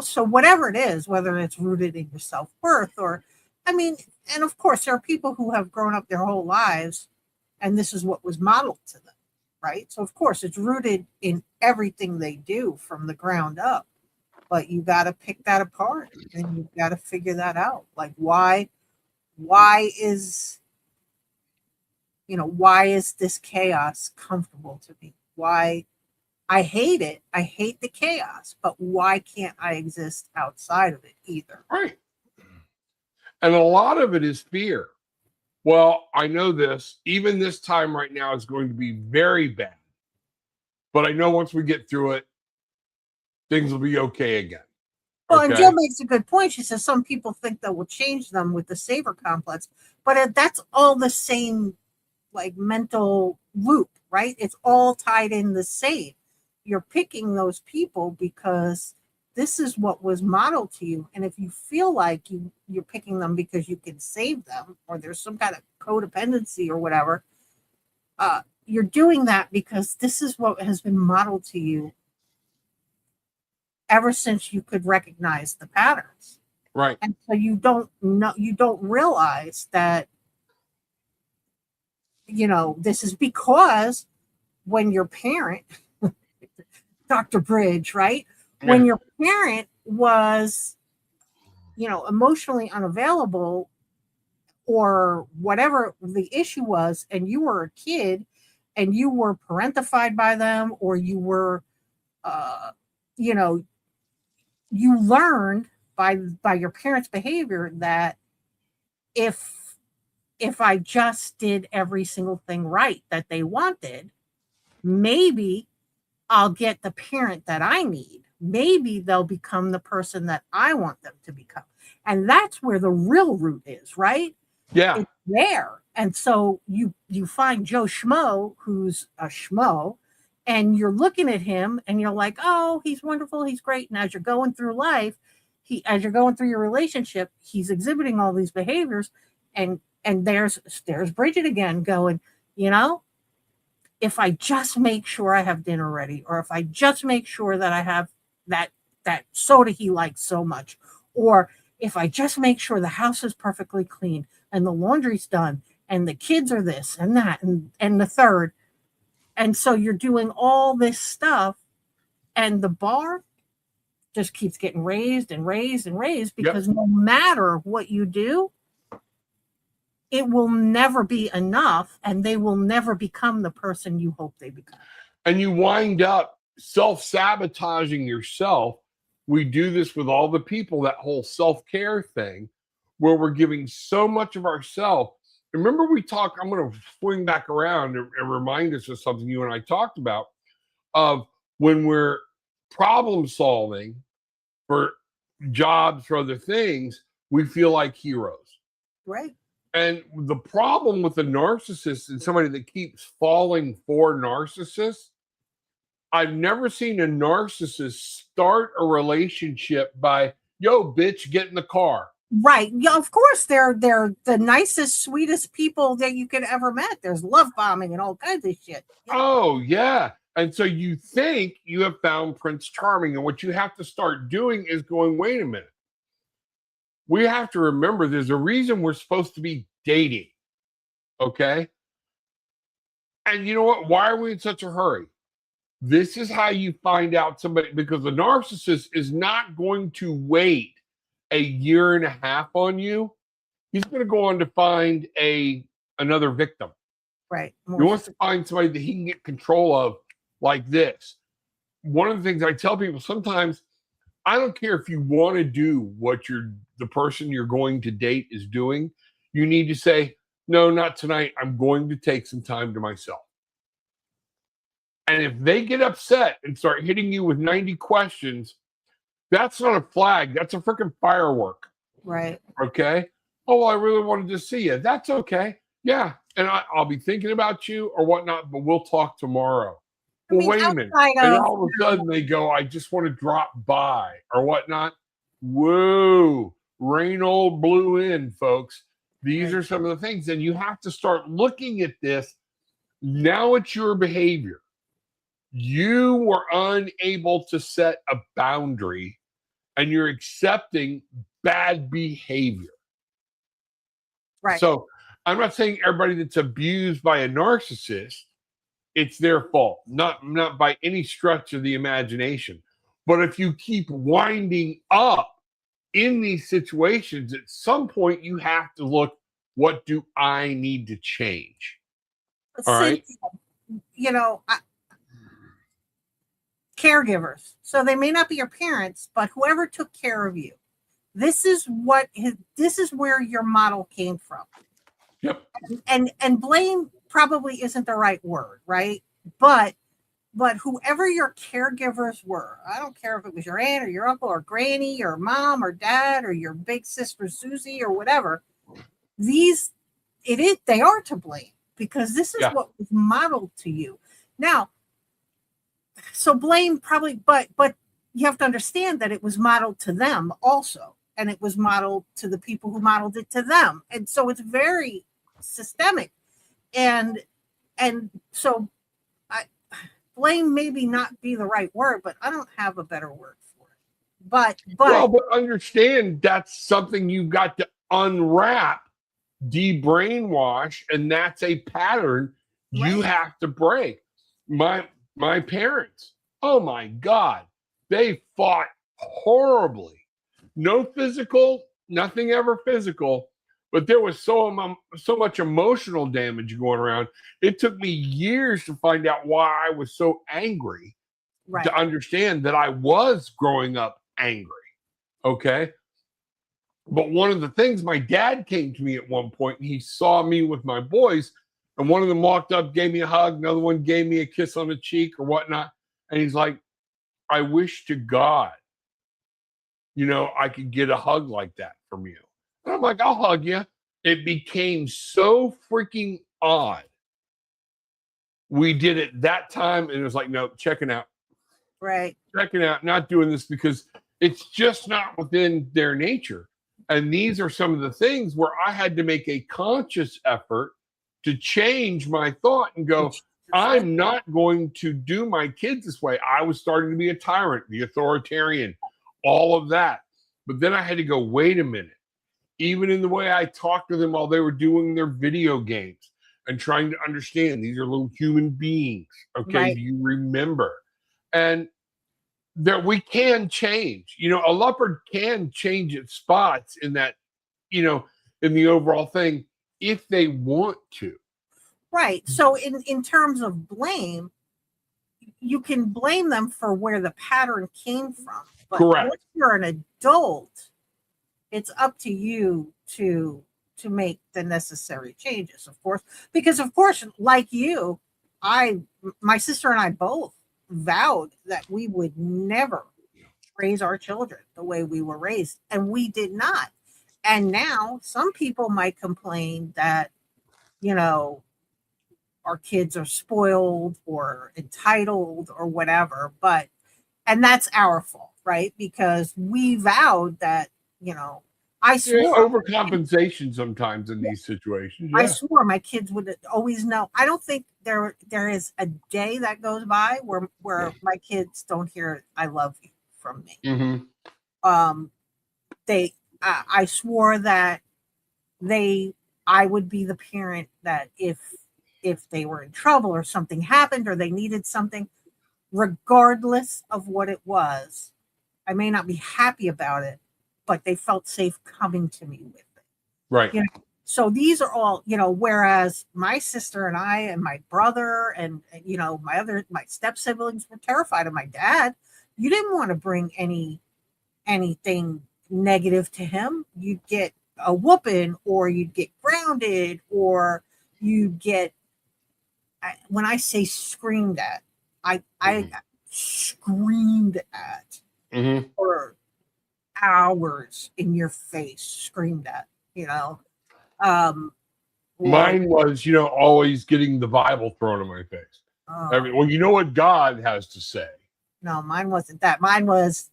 so whatever it is, whether it's rooted in your self-worth or, and of course, there are people who have grown up their whole lives and this is what was modeled to them, right? So, of course, it's rooted in everything they do from the ground up, but you got to pick that apart and you've got to figure that out. Like, why is, why is this chaos comfortable to me? Why? I hate it. I hate the chaos, but why can't I exist outside of it either? Right. And a lot of it is fear. Well, I know this, even this time right now is going to be very bad. But I know once we get through it, things will be okay again. Well, and Okay. Jill makes a good point. She says some people think that will change them with the saver complex, but that's all the same, like, mental loop, right? It's all tied in the same. You're picking those people because this is what was modeled to you. And if you feel like you're picking them because you can save them, or there's some kind of codependency or whatever, you're doing that because this is what has been modeled to you ever since you could recognize the patterns. Right. And so you don't realize that, this is because when your parent, Dr. Bridge, right? When your parent was, emotionally unavailable or whatever the issue was, and you were a kid and you were parentified by them, or you were, you learned by your parents' behavior that if I just did every single thing right that they wanted, maybe I'll get the parent that I need. Maybe they'll become the person that I want them to become. And that's where the real root is, right? Yeah. It's there. And so you find Joe Schmo, who's a schmo, and you're looking at him and you're like, oh, he's wonderful, he's great. And as you're going through life, as you're going through your relationship, he's exhibiting all these behaviors. And there's Brigitte again going, if I just make sure I have dinner ready, or if I just make sure that I have that soda he likes so much, or if I just make sure the house is perfectly clean and the laundry's done and the kids are this and that and the third. And so you're doing all this stuff and the bar just keeps getting raised and raised and raised because no matter what you do, it will never be enough, and they will never become the person you hope they become. And you wind up self-sabotaging yourself. We do this with all the people, that whole self-care thing, where we're giving so much of ourselves. Remember I'm going to swing back around and remind us of something you and I talked about, of when we're problem solving for jobs, for other things, we feel like heroes. Right. And the problem with the narcissist and somebody that keeps falling for narcissists, I've never seen a narcissist start a relationship by, yo, bitch, get in the car. Right. Yeah, of course, they're the nicest, sweetest people that you could ever met. There's love bombing and all kinds of shit. Yeah. Oh, yeah. And so you think you have found Prince Charming, and what you have to start doing is going, wait a minute. We have to remember there's a reason we're supposed to be dating. Okay? And you know what? Why are we in such a hurry? This is how you find out somebody, because the narcissist is not going to wait a year and a half on you. He's going to go on to find another victim. Right. He wants to find somebody that he can get control of like this. One of the things I tell people sometimes, I don't care if you want to do what the person you're going to date is doing. You need to say, no, not tonight. I'm going to take some time to myself. And if they get upset and start hitting you with 90 questions, that's not a flag. That's a freaking firework. Right. Okay. Oh, I really wanted to see you. That's okay. Yeah. And I'll be thinking about you or whatnot, but we'll talk tomorrow. Well, wait a minute. And all of a sudden they go, I just want to drop by or whatnot. Whoa. Rain old blew in, folks. These are some of the things. And you have to start looking at this. Now it's your behavior. You were unable to set a boundary and you're accepting bad behavior. Right. So I'm not saying everybody that's abused by a narcissist, it's their fault, not by any stretch of the imagination. But if you keep winding up in these situations, at some point you have to look, what do I need to change? All right. Caregivers. So they may not be your parents, but whoever took care of you. This is where your model came from. Yep. And blame probably isn't the right word, right? But whoever your caregivers were, I don't care if it was your aunt or your uncle or granny or mom or dad or your big sister Susie or whatever, they are to blame because this is what was modeled to you. Now, so blame probably, but you have to understand that it was modeled to them also, and it was modeled to the people who modeled it to them, and so it's very systemic, and so I blame maybe not be the right word, but I don't have a better word for it. But understand that's something you've got to unwrap, de-brainwash, and that's a pattern you right. have to break. My parents, oh my God, they fought horribly. No physical, nothing ever physical, but there was so much emotional damage going around. It took me years to find out why I was so angry, Right. to understand that I was growing up angry. Okay. But one of the things, my dad came to me at one point and he saw me with my boys, and one of them walked up, gave me a hug, another one gave me a kiss on the cheek or whatnot. And he's like, I wish to God, I could get a hug like that from you. And I'm like, I'll hug you. It became so freaking odd. We did it that time, and it was like, no, checking out. Right. Checking out, not doing this, because it's just not within their nature. And these are some of the things where I had to make a conscious effort to change my thought and go, I'm not going to do my kids this way. I was starting to be a tyrant, the authoritarian, all of that. But then I had to go, wait a minute. Even in the way I talked to them while they were doing their video games and trying to understand these are little human beings. Okay. Right. Do you remember? And that we can change. A leopard can change its spots in that, in the overall thing, if they want to. Right. So in terms of blame, you can blame them for where the pattern came from. But Correct. once you're an adult, it's up to you to make the necessary changes, of course. Because of course, like you, my sister and I both vowed that we would never raise our children the way we were raised, and we did not. And now some people might complain that, our kids are spoiled or entitled or whatever, and that's our fault, right? Because we vowed that, I swore overcompensation sometimes in these situations. Yeah. I swore my kids would always know. I don't think there is a day that goes by where my kids don't hear "I love you" from me. Mm-hmm. I swore that I would be the parent that if they were in trouble or something happened or they needed something, regardless of what it was, I may not be happy about it, but they felt safe coming to me with it. Right. So these are all, whereas my sister and I and my brother and, my step siblings were terrified of my dad. You didn't want to bring anything negative to him. You'd get a whooping, or you'd get grounded, or you'd get, when I say screamed at, I screamed at for hours in your face, screamed at, Mine was, always getting the Bible thrown in my face. Well, you know what God has to say. No, mine wasn't that. Mine was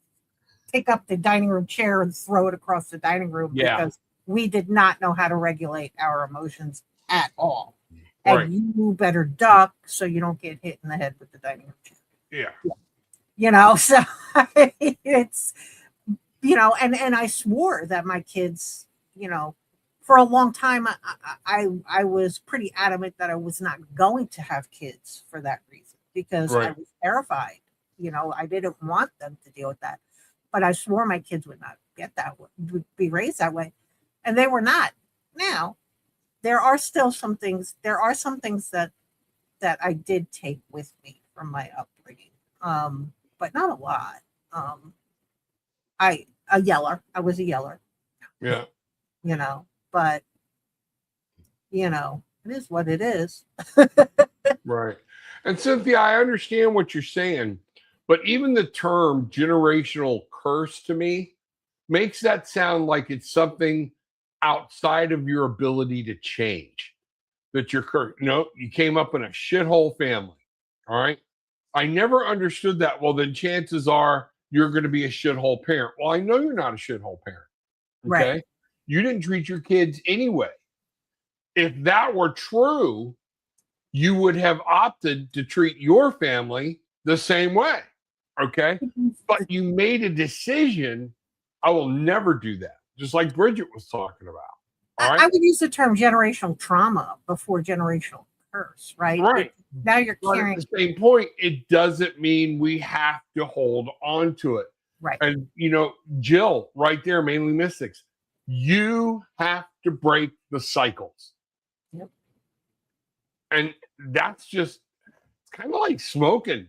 pick up the dining room chair and throw it across the dining room, because we did not know how to regulate our emotions at all. Right. And you better duck so you don't get hit in the head with the dining room chair. Yeah. So it's, and I swore that my kids, for a long time, I was pretty adamant that I was not going to have kids for that reason, because I was terrified. I didn't want them to deal with that, but I swore my kids would not get that way, would be raised that way, and they were not. Now, there are still some things. There are some things that I did take with me from my upbringing, but not a lot. I was a yeller. Yeah. But it is what it is. Right. And Cynthia, I understand what you're saying, but even the term generational curse to me makes that sound like it's something outside of your ability to change. That you're cursed. You came up in a shithole family. All right. I never understood that. Well, then chances are you're going to be a shithole parent. Well, I know you're not a shithole parent. Okay. Right. You didn't treat your kids anyway. If that were true, you would have opted to treat your family the same way. Okay. But you made a decision. I will never do that. Just like Bridget was talking about. All right. I would use the term generational trauma before generational curse, right? Right. Now you're But carrying. at the same point, it doesn't mean we have to hold on to it. Right. And, Jill, right there, Mainly Mystics, you have to break the cycles. Yep. And that's just kind of like smoking,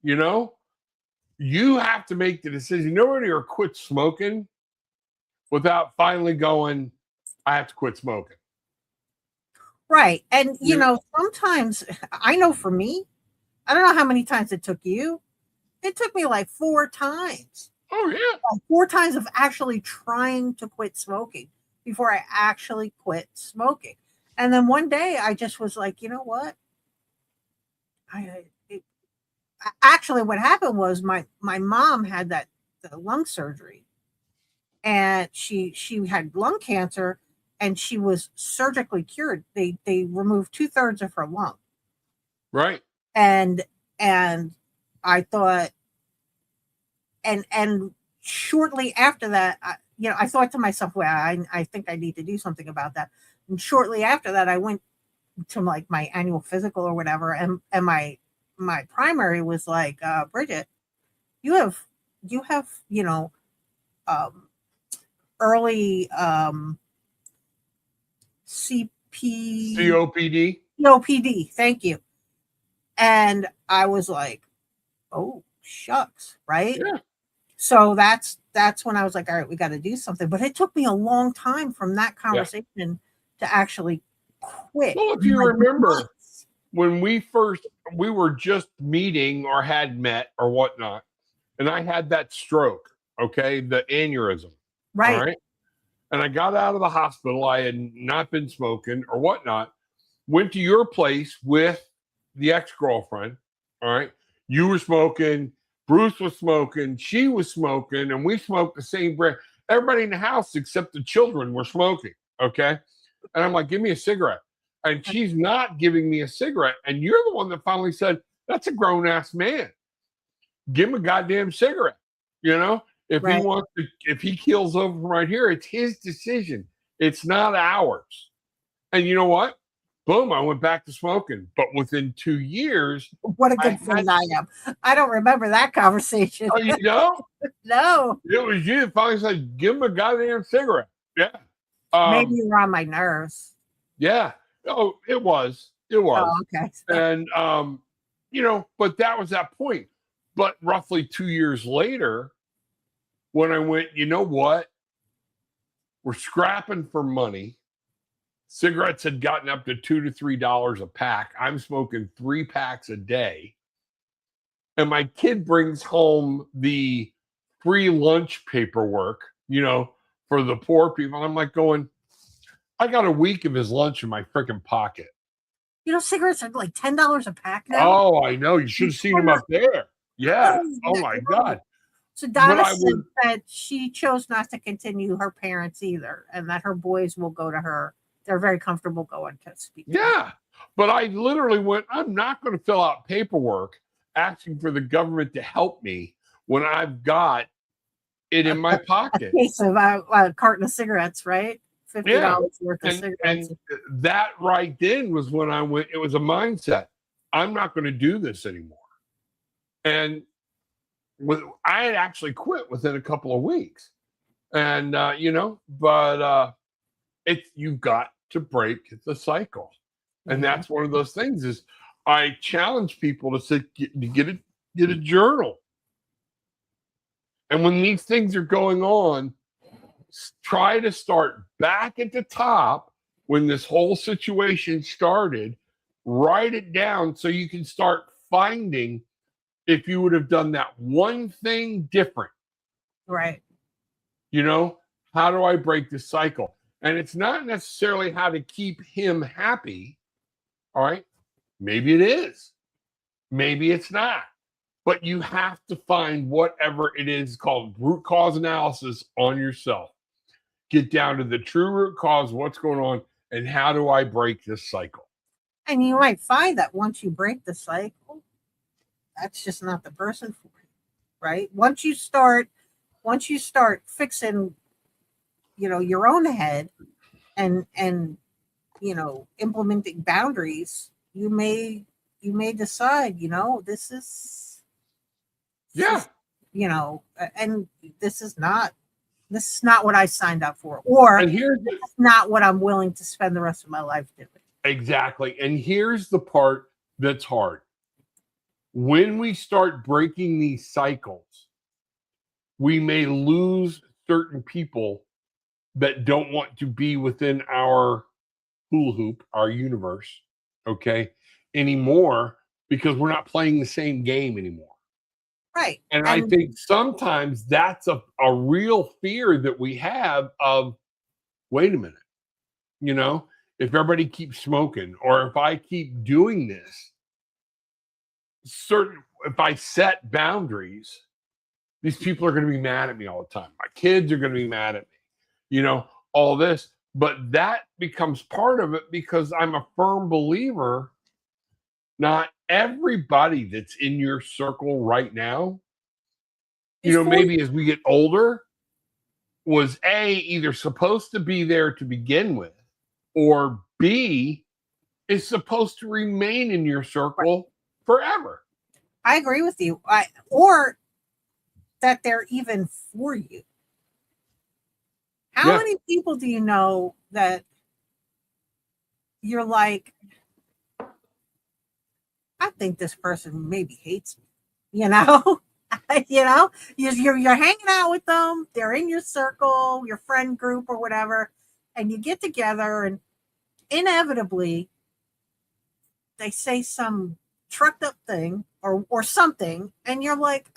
You have to make the decision. Nobody will quit smoking without finally going, I have to quit smoking. Right. And, sometimes, I know for me, I don't know how many times it took you. It took me like 4 times. Oh, yeah. Like 4 times of actually trying to quit smoking before I actually quit smoking. And then one day I just was like, you know what? Actually, what happened was my mom had the lung surgery, and she had lung cancer, and she was surgically cured. They removed 2/3 of her lung. Right. And I thought, and shortly after that, I thought to myself, well, I think I need to do something about that. And shortly after that, I went to like my annual physical or whatever, and my primary was like, Bridget, you have early COPD. Thank you. And I was like, oh shucks, right? Yeah. So that's when I was like, all right, we got to do something. But it took me a long time from that conversation to actually quit. Well, if you remember, when we were just meeting or had met or whatnot, and I had that stroke, okay, the aneurysm. Right. All right. And I got out of the hospital. I had not been smoking or whatnot. Went to your place with the ex-girlfriend. All right. You were smoking. Bruce was smoking. She was smoking. And we smoked the same brand. Everybody in the house except the children were smoking. Okay. And I'm like, give me a cigarette. And she's not giving me a cigarette. And you're the one that finally said, that's a grown-ass man. Give him a goddamn cigarette. If he wants to, if he keels over from right here, it's his decision. It's not ours. And you know what? Boom, I went back to smoking. But within 2 years. What a good friend I am. I don't remember that conversation. Oh, you know? No. It was you that finally said, give him a goddamn cigarette. Yeah. Maybe you were on my nerves. Yeah. Oh, it was. It was. Oh, okay. And, but that was that point. But roughly 2 years later, when I went, you know what? We're scrapping for money. Cigarettes had gotten up to $2 to $3 a pack. I'm smoking 3 packs a day. And my kid brings home the free lunch paperwork, for the poor people. I'm like going, I got a week of his lunch in my freaking pocket. Cigarettes are like $10 a pack now. Oh, I know. You should have seen him up there. Yeah. Oh my God. So Donna said that she chose not to continue her parents either, and that her boys will go to her. They're very comfortable going to speak. Yeah. But I literally went, I'm not going to fill out paperwork asking for the government to help me when I've got it in my pocket. Okay, so a carton of cigarettes, right? $50 worth of cigarettes. And that right then was when I went, it was a mindset. I'm not going to do this anymore. And I had actually quit within a couple of weeks. And, you've got to break the cycle. And that's one of those things is I challenge people to get a journal. And when these things are going on, try to start back at the top when this whole situation started, write it down so you can start finding if you would have done that one thing different. Right. How do I break the cycle? And it's not necessarily how to keep him happy. All right. Maybe it is. Maybe it's not. But you have to find whatever it is called root cause analysis on yourself. Get down to the true root cause, what's going on, and how do I break this cycle? And you might find that once you break the cycle, that's just not the person for you, right? Once you start fixing, your own head and implementing boundaries, you may decide, this is Yeah. and this is not what I signed up for, or And here's not what I'm willing to spend the rest of my life doing. exactly. And here's the part that's hard. When we start breaking these cycles, we may lose certain people that don't want to be within our hula hoop, our universe, okay, anymore, because we're not playing the same game anymore. Right. And I think sometimes that's a real fear that we have of, wait a minute, if everybody keeps smoking, or if I keep doing this, if I set boundaries, these people are going to be mad at me all the time. My kids are going to be mad at me, all this. But that becomes part of it, because I'm a firm believer not everybody that's in your circle right now, maybe as we get older, was either supposed to be there to begin with, or B, is supposed to remain in your circle forever. I agree with you. Or that they're even for you. How many people do you know that you're like, I think this person maybe hates me, you're hanging out with them, they're in your circle, your friend group or whatever, and you get together and inevitably they say some trucked up thing or something, and you're like,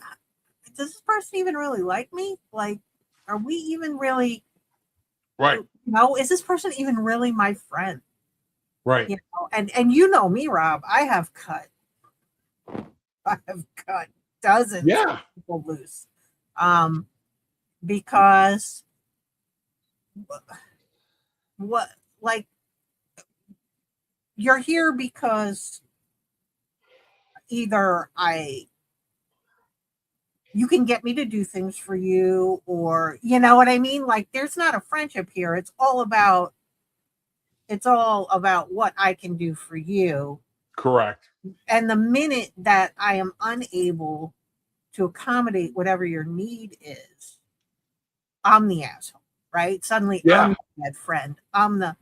does this person even really like me? Like, are we even really right? Is this person even really my friend? Right. And me, Rob, I have cut dozens of people loose. Because you're here because either you can get me to do things for you, or what I mean? Like, there's not a friendship here. It's all about what I can do for you. Correct. And the minute that I am unable to accommodate whatever your need is, I'm the asshole, right? Suddenly I'm the bad friend. There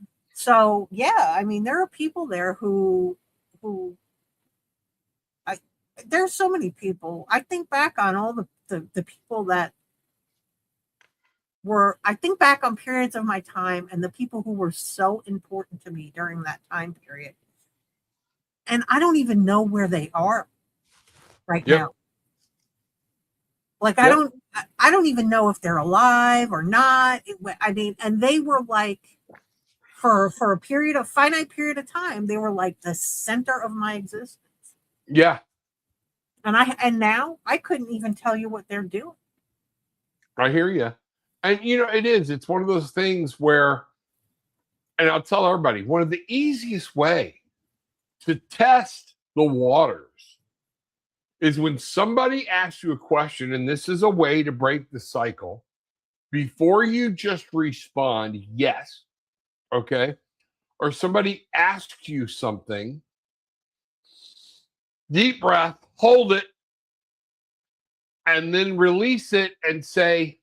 are people there who there's so many people. I think back on all the people that I think back on periods of my time and the people who were so important to me during that time period. And I don't even know where they are right now. Like, I don't even know if they're alive or not. And they were like, for a finite period of time, they were like the center of my existence. Yeah. And now I couldn't even tell you what they're doing. I hear you. And it's one of those things where, and I'll tell everybody, one of the easiest way to test the waters is when somebody asks you a question, and this is a way to break the cycle, before you just respond yes, okay, or somebody asks you something, deep breath, hold it, and then release it and say,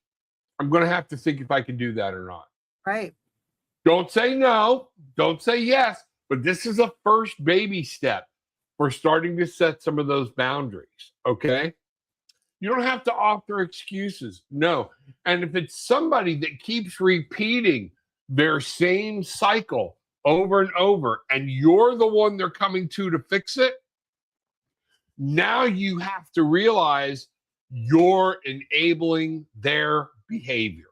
I'm going to have to think if I can do that or not. Right. Don't say no, don't say yes, but this is a first baby step for starting to set some of those boundaries, okay? You don't have to offer excuses, no. And if it's somebody that keeps repeating their same cycle over and over, and you're the one they're coming to fix it, now you have to realize you're enabling their behavior.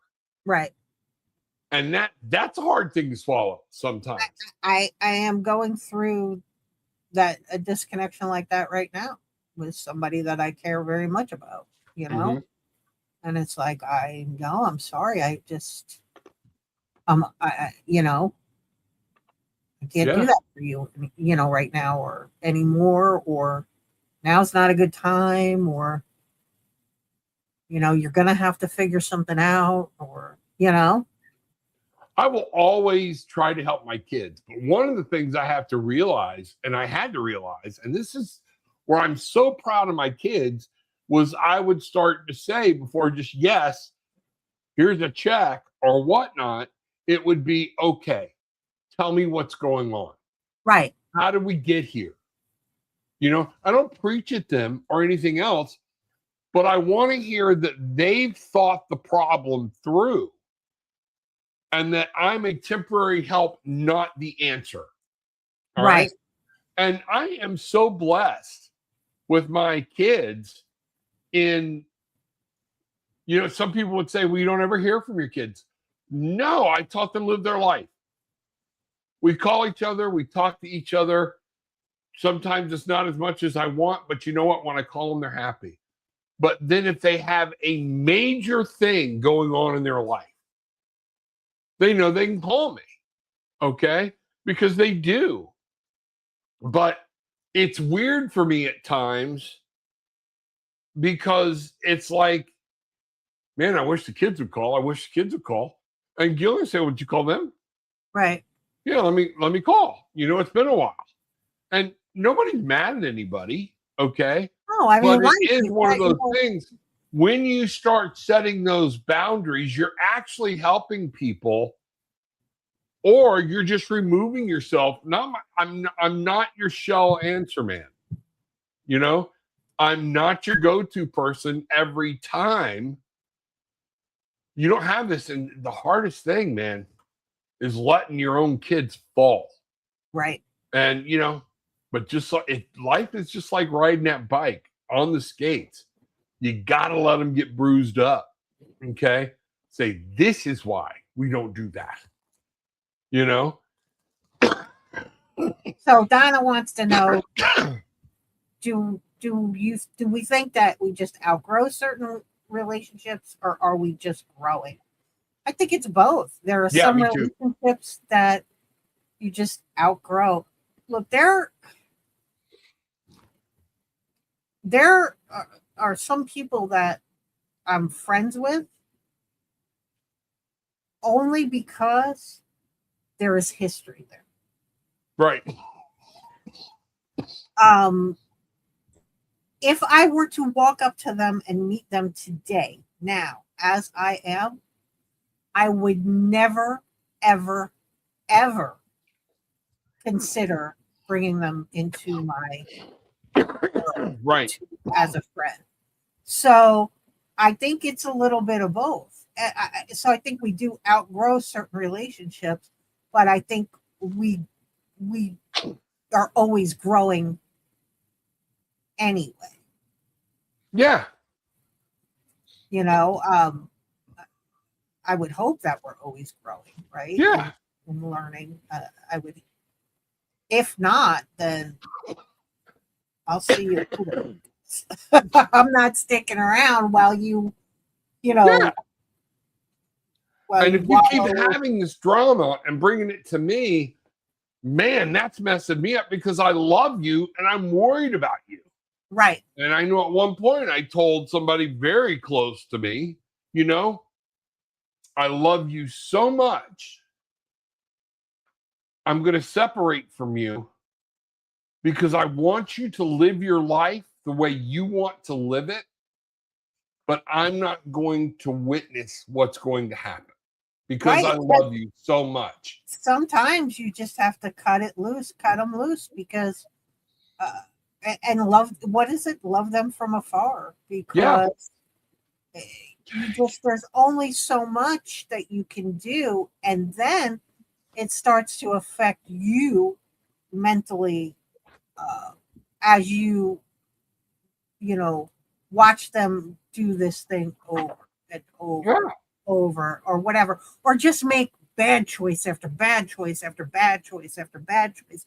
Right. And that's a hard thing to swallow sometimes. I am going through a disconnection like that right now. with somebody that I care very much about, Mhm. and it's like, I know, I'm sorry. I can't do Yeah. that for you, right now or anymore, or now's not a good time, or, you're going to have to figure something out, or, I will always try to help my kids. But one of the things I have to realize, and I had to realize, and this is where I'm so proud of my kids, was I would start to say before just yes, here's a check or whatnot, it would be okay. Tell me what's going on. right, How did we get here? I don't preach at them or anything else, but I want to hear that they've thought the problem through and that I'm a temporary help, not the answer. All right. right, And I am so blessed with my kids in, some people would say, well, you don't ever hear from your kids. No, I taught them to live their life. We call each other, we talk to each other. Sometimes it's not as much as I want, but you know what? When I call them, they're happy. But then if they have a major thing going on in their life, they know they can call me. Okay. Because they do. But it's weird for me at times because it's like, man, I wish the kids would call. I wish the kids would call. And Gillian said, would you call them? right. Yeah, let me call. It's been a while. And nobody's mad at anybody, okay? Oh, I mean, But it life is is one of that, those things. When you start setting those boundaries, you're actually helping people, or you're just removing yourself. I'm not your shell answer man. I'm not your go-to person every time. You don't have this, and the hardest thing, man, is letting your own kids fall. right, And but just like life is just like riding that bike on the skates. You gotta let them get bruised up. Okay. Say, this is why we don't do that. You know? So Donna wants to know, do we think that we just outgrow certain relationships, or are we just growing? I think it's both. There are Yeah, some me too. relationships that you just outgrow. Look, there are some people that I'm friends with only because there is history there. Right. Um, if I were to walk up to them and meet them today, now, as I am, I would never, ever, ever consider bringing them into my world Right. as a friend. So I think it's a little bit of both. So I think we do outgrow certain relationships, but I think we are always growing anyway. Yeah. You know, I would hope that we're always growing, right? Yeah. And learning. I would. If not, then I'll see you later. I'm not sticking around while you Yeah. know, while And you if you keep wallow. having this drama and bringing it to me, man, that's messing me up because I love you and I'm worried about you. Right. And I know at one point I told somebody very close to me, I love you so much. I'm going to separate from you because I want you to live your life the way you want to live it, but I'm not going to witness what's going to happen because Right. I love you so much. Sometimes you just have to cut them loose because, and love, what is it? Love them from afar, Yeah. because there's only so much that you can do. And then it starts to affect you mentally, uh, as you know, watch them do this thing over and over, Yeah. over, or whatever, or just make bad choice after bad choice after bad choice after bad choice.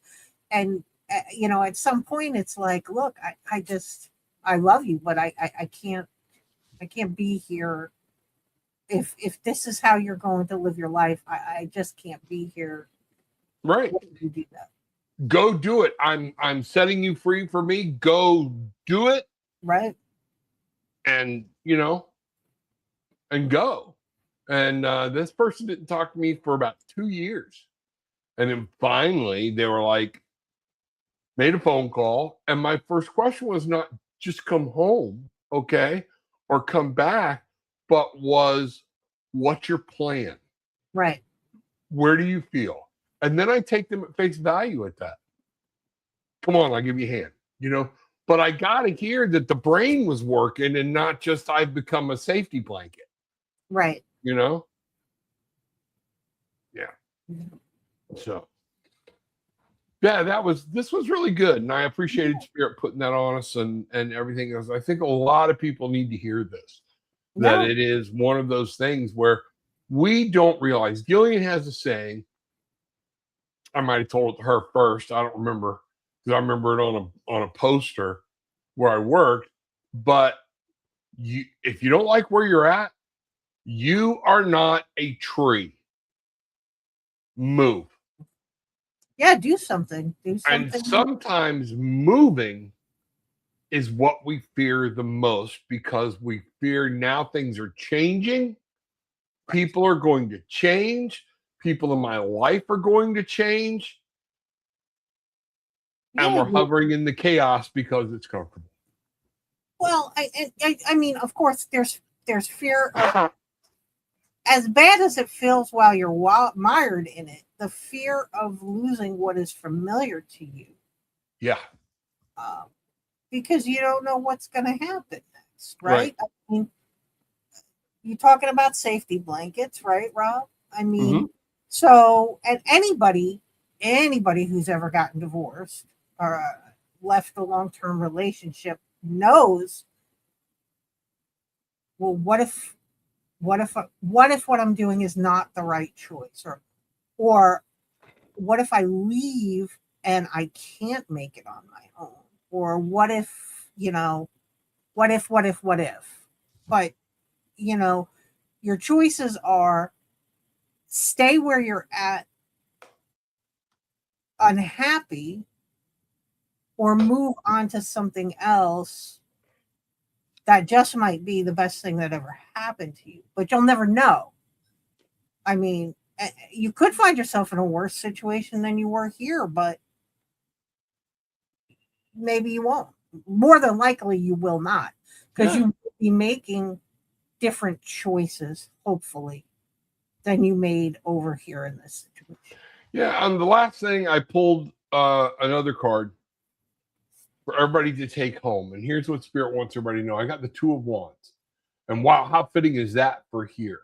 And, at some point, it's like, look, I just, I love you, but I can't be here. If this is how you're going to live your life, I just can't be here. Right. Why would you do that? Go do it. I'm setting you free for me. Go do it. Right. And and go. And this person didn't talk to me for about 2 years. And then finally they were like, made a phone call. And my first question was not just come home, okay, or come back, but was, what's your plan? Right. Where do you feel? And then I take them at face value at that. Come on, I'll give you a hand, But I got to hear that the brain was working and not just I've become a safety blanket, Right. Yeah. Mhm. So, yeah, this was really good. And I appreciated Spirit putting that on us and everything else. I think a lot of people need to hear this, that Yeah. it is one of those things where we don't realize. Gillian has a saying. I might have told her first. I don't remember because I remember it on a poster where I worked. But if you don't like where you're at, you are not a tree. Move. Yeah. Do something. Do And something. sometimes moving is what we fear the most because we fear now things are changing. People are going to change. People in my life are going to change. And Yeah. we're hovering in the chaos because it's comfortable. Well, I mean, of course, there's fear of, as bad as it feels while you're mired in it, the fear of losing what is familiar to you, Yeah. because you don't know what's going to happen next, Right. right? I mean, you're talking about safety blankets, right, Rob? I mean, so, and anybody who's ever gotten divorced or left a long-term relationship knows, well, what if what I'm doing is not the right choice, or what if I leave and I can't make it on my own, or what if, what if, but your choices are stay where you're at unhappy, or move on to something else that just might be the best thing that ever happened to you, but you'll never know. I mean, you could find yourself in a worse situation than you were here, but maybe you won't. More than likely, you will not, because you will be making different choices, hopefully, than you made over here in this situation. Yeah. And the last thing I pulled another card for everybody to take home. And here's what Spirit wants everybody to know. I got the Two of Wands. And wow, how fitting is that for here?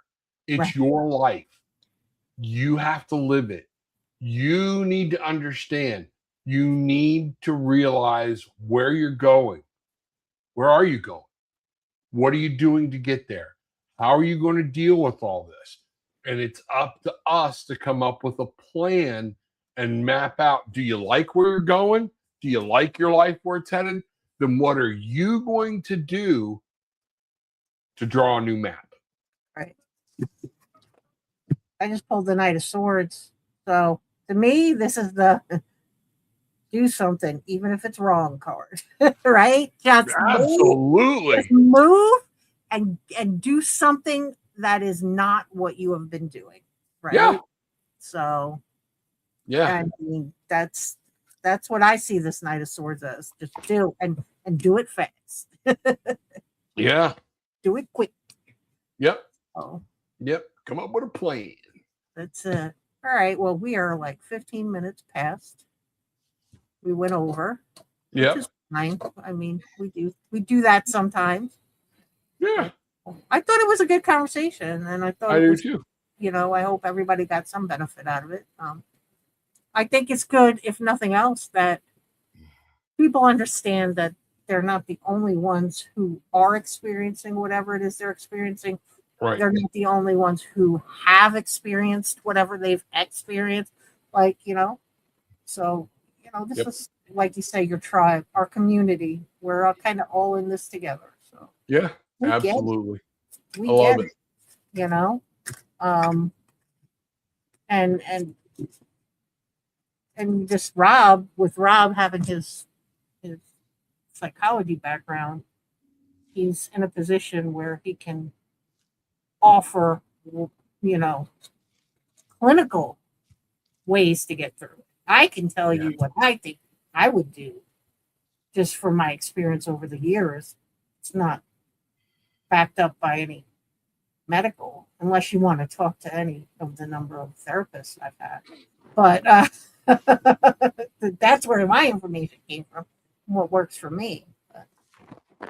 It's Right. your life. You have to live it. You need to understand. You need to realize where you're going. Where are you going? What are you doing to get there? How are you going to deal with all this? And it's up to us to come up with a plan and map out. Do you like where you're going? Do you like your life where it's headed? Then what are you going to do to draw a new map? Right. I just pulled the Knight of Swords. So to me, this is the do something, even if it's wrong card. Right? Absolutely. Move and do something that is not what you have been doing. Right. Yeah. So Yeah. I mean, that's what I see this Knight of Swords as. Just do and do it fast. Yeah. Do it quick. Yep. Oh, Yep. Come up with a plan. that's it. All right. Well, we are like 15 minutes past. We went over, which is fine. I mean, we do that sometimes. Yeah. I thought it was a good conversation, and I thought I it do was, too. I hope everybody got some benefit out of it. I think it's good, if nothing else, that people understand that they're not the only ones who are experiencing whatever it is they're experiencing. Right. They're not the only ones who have experienced whatever they've experienced. So, this Yep. is like you say, your tribe, our community. We're all kind of all in this together. So Yeah, we get it. absolutely. We I love get it. it, you know. And just Rob, with Rob having his psychology background, he's in a position where he can offer, you know, clinical ways to get through. I can tell Yeah. you what I think I would do just from my experience over the years. It's not backed up by any medical, unless you want to talk to any of the number of therapists I've had. But that's where my information came from, what works for me.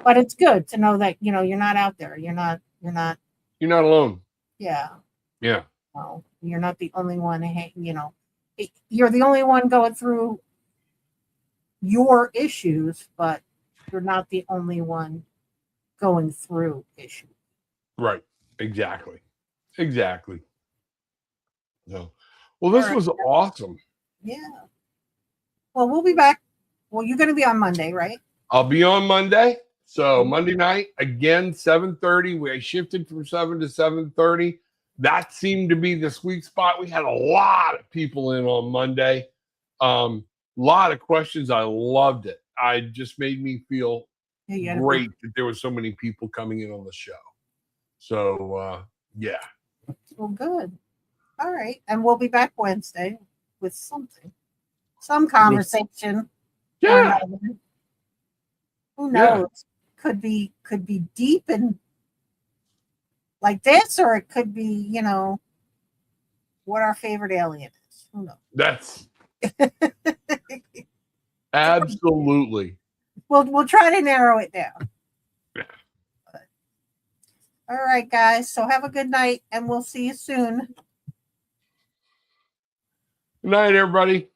But it's good to know that, you know, you're not out there. You're not, You're not alone. yeah. Yeah. No, you're not the only one, you know, you're the only one going through your issues, but you're not the only one going through issues. Right. Exactly. Exactly. So, well, this was awesome. Yeah. Well, we'll be back. Well, you're going to be on Monday, right? I'll be on Monday. So Monday night, again, 7:30. We shifted from 7 to 7:30. That seemed to be the sweet spot. We had a lot of people in on Monday. A lot of questions. I loved it. I just made me feel great that there was so many people coming in on the show. So, yeah. Well, good. All right. And we'll be back Wednesday with something, some conversation. Yeah. Who knows? Yeah. Could be deep and like this, or it could be, you know, what our favorite alien is. Who knows? That's absolutely. We'll try to narrow it down. Yeah. All right, guys. So have a good night, and we'll see you soon. Good night, everybody.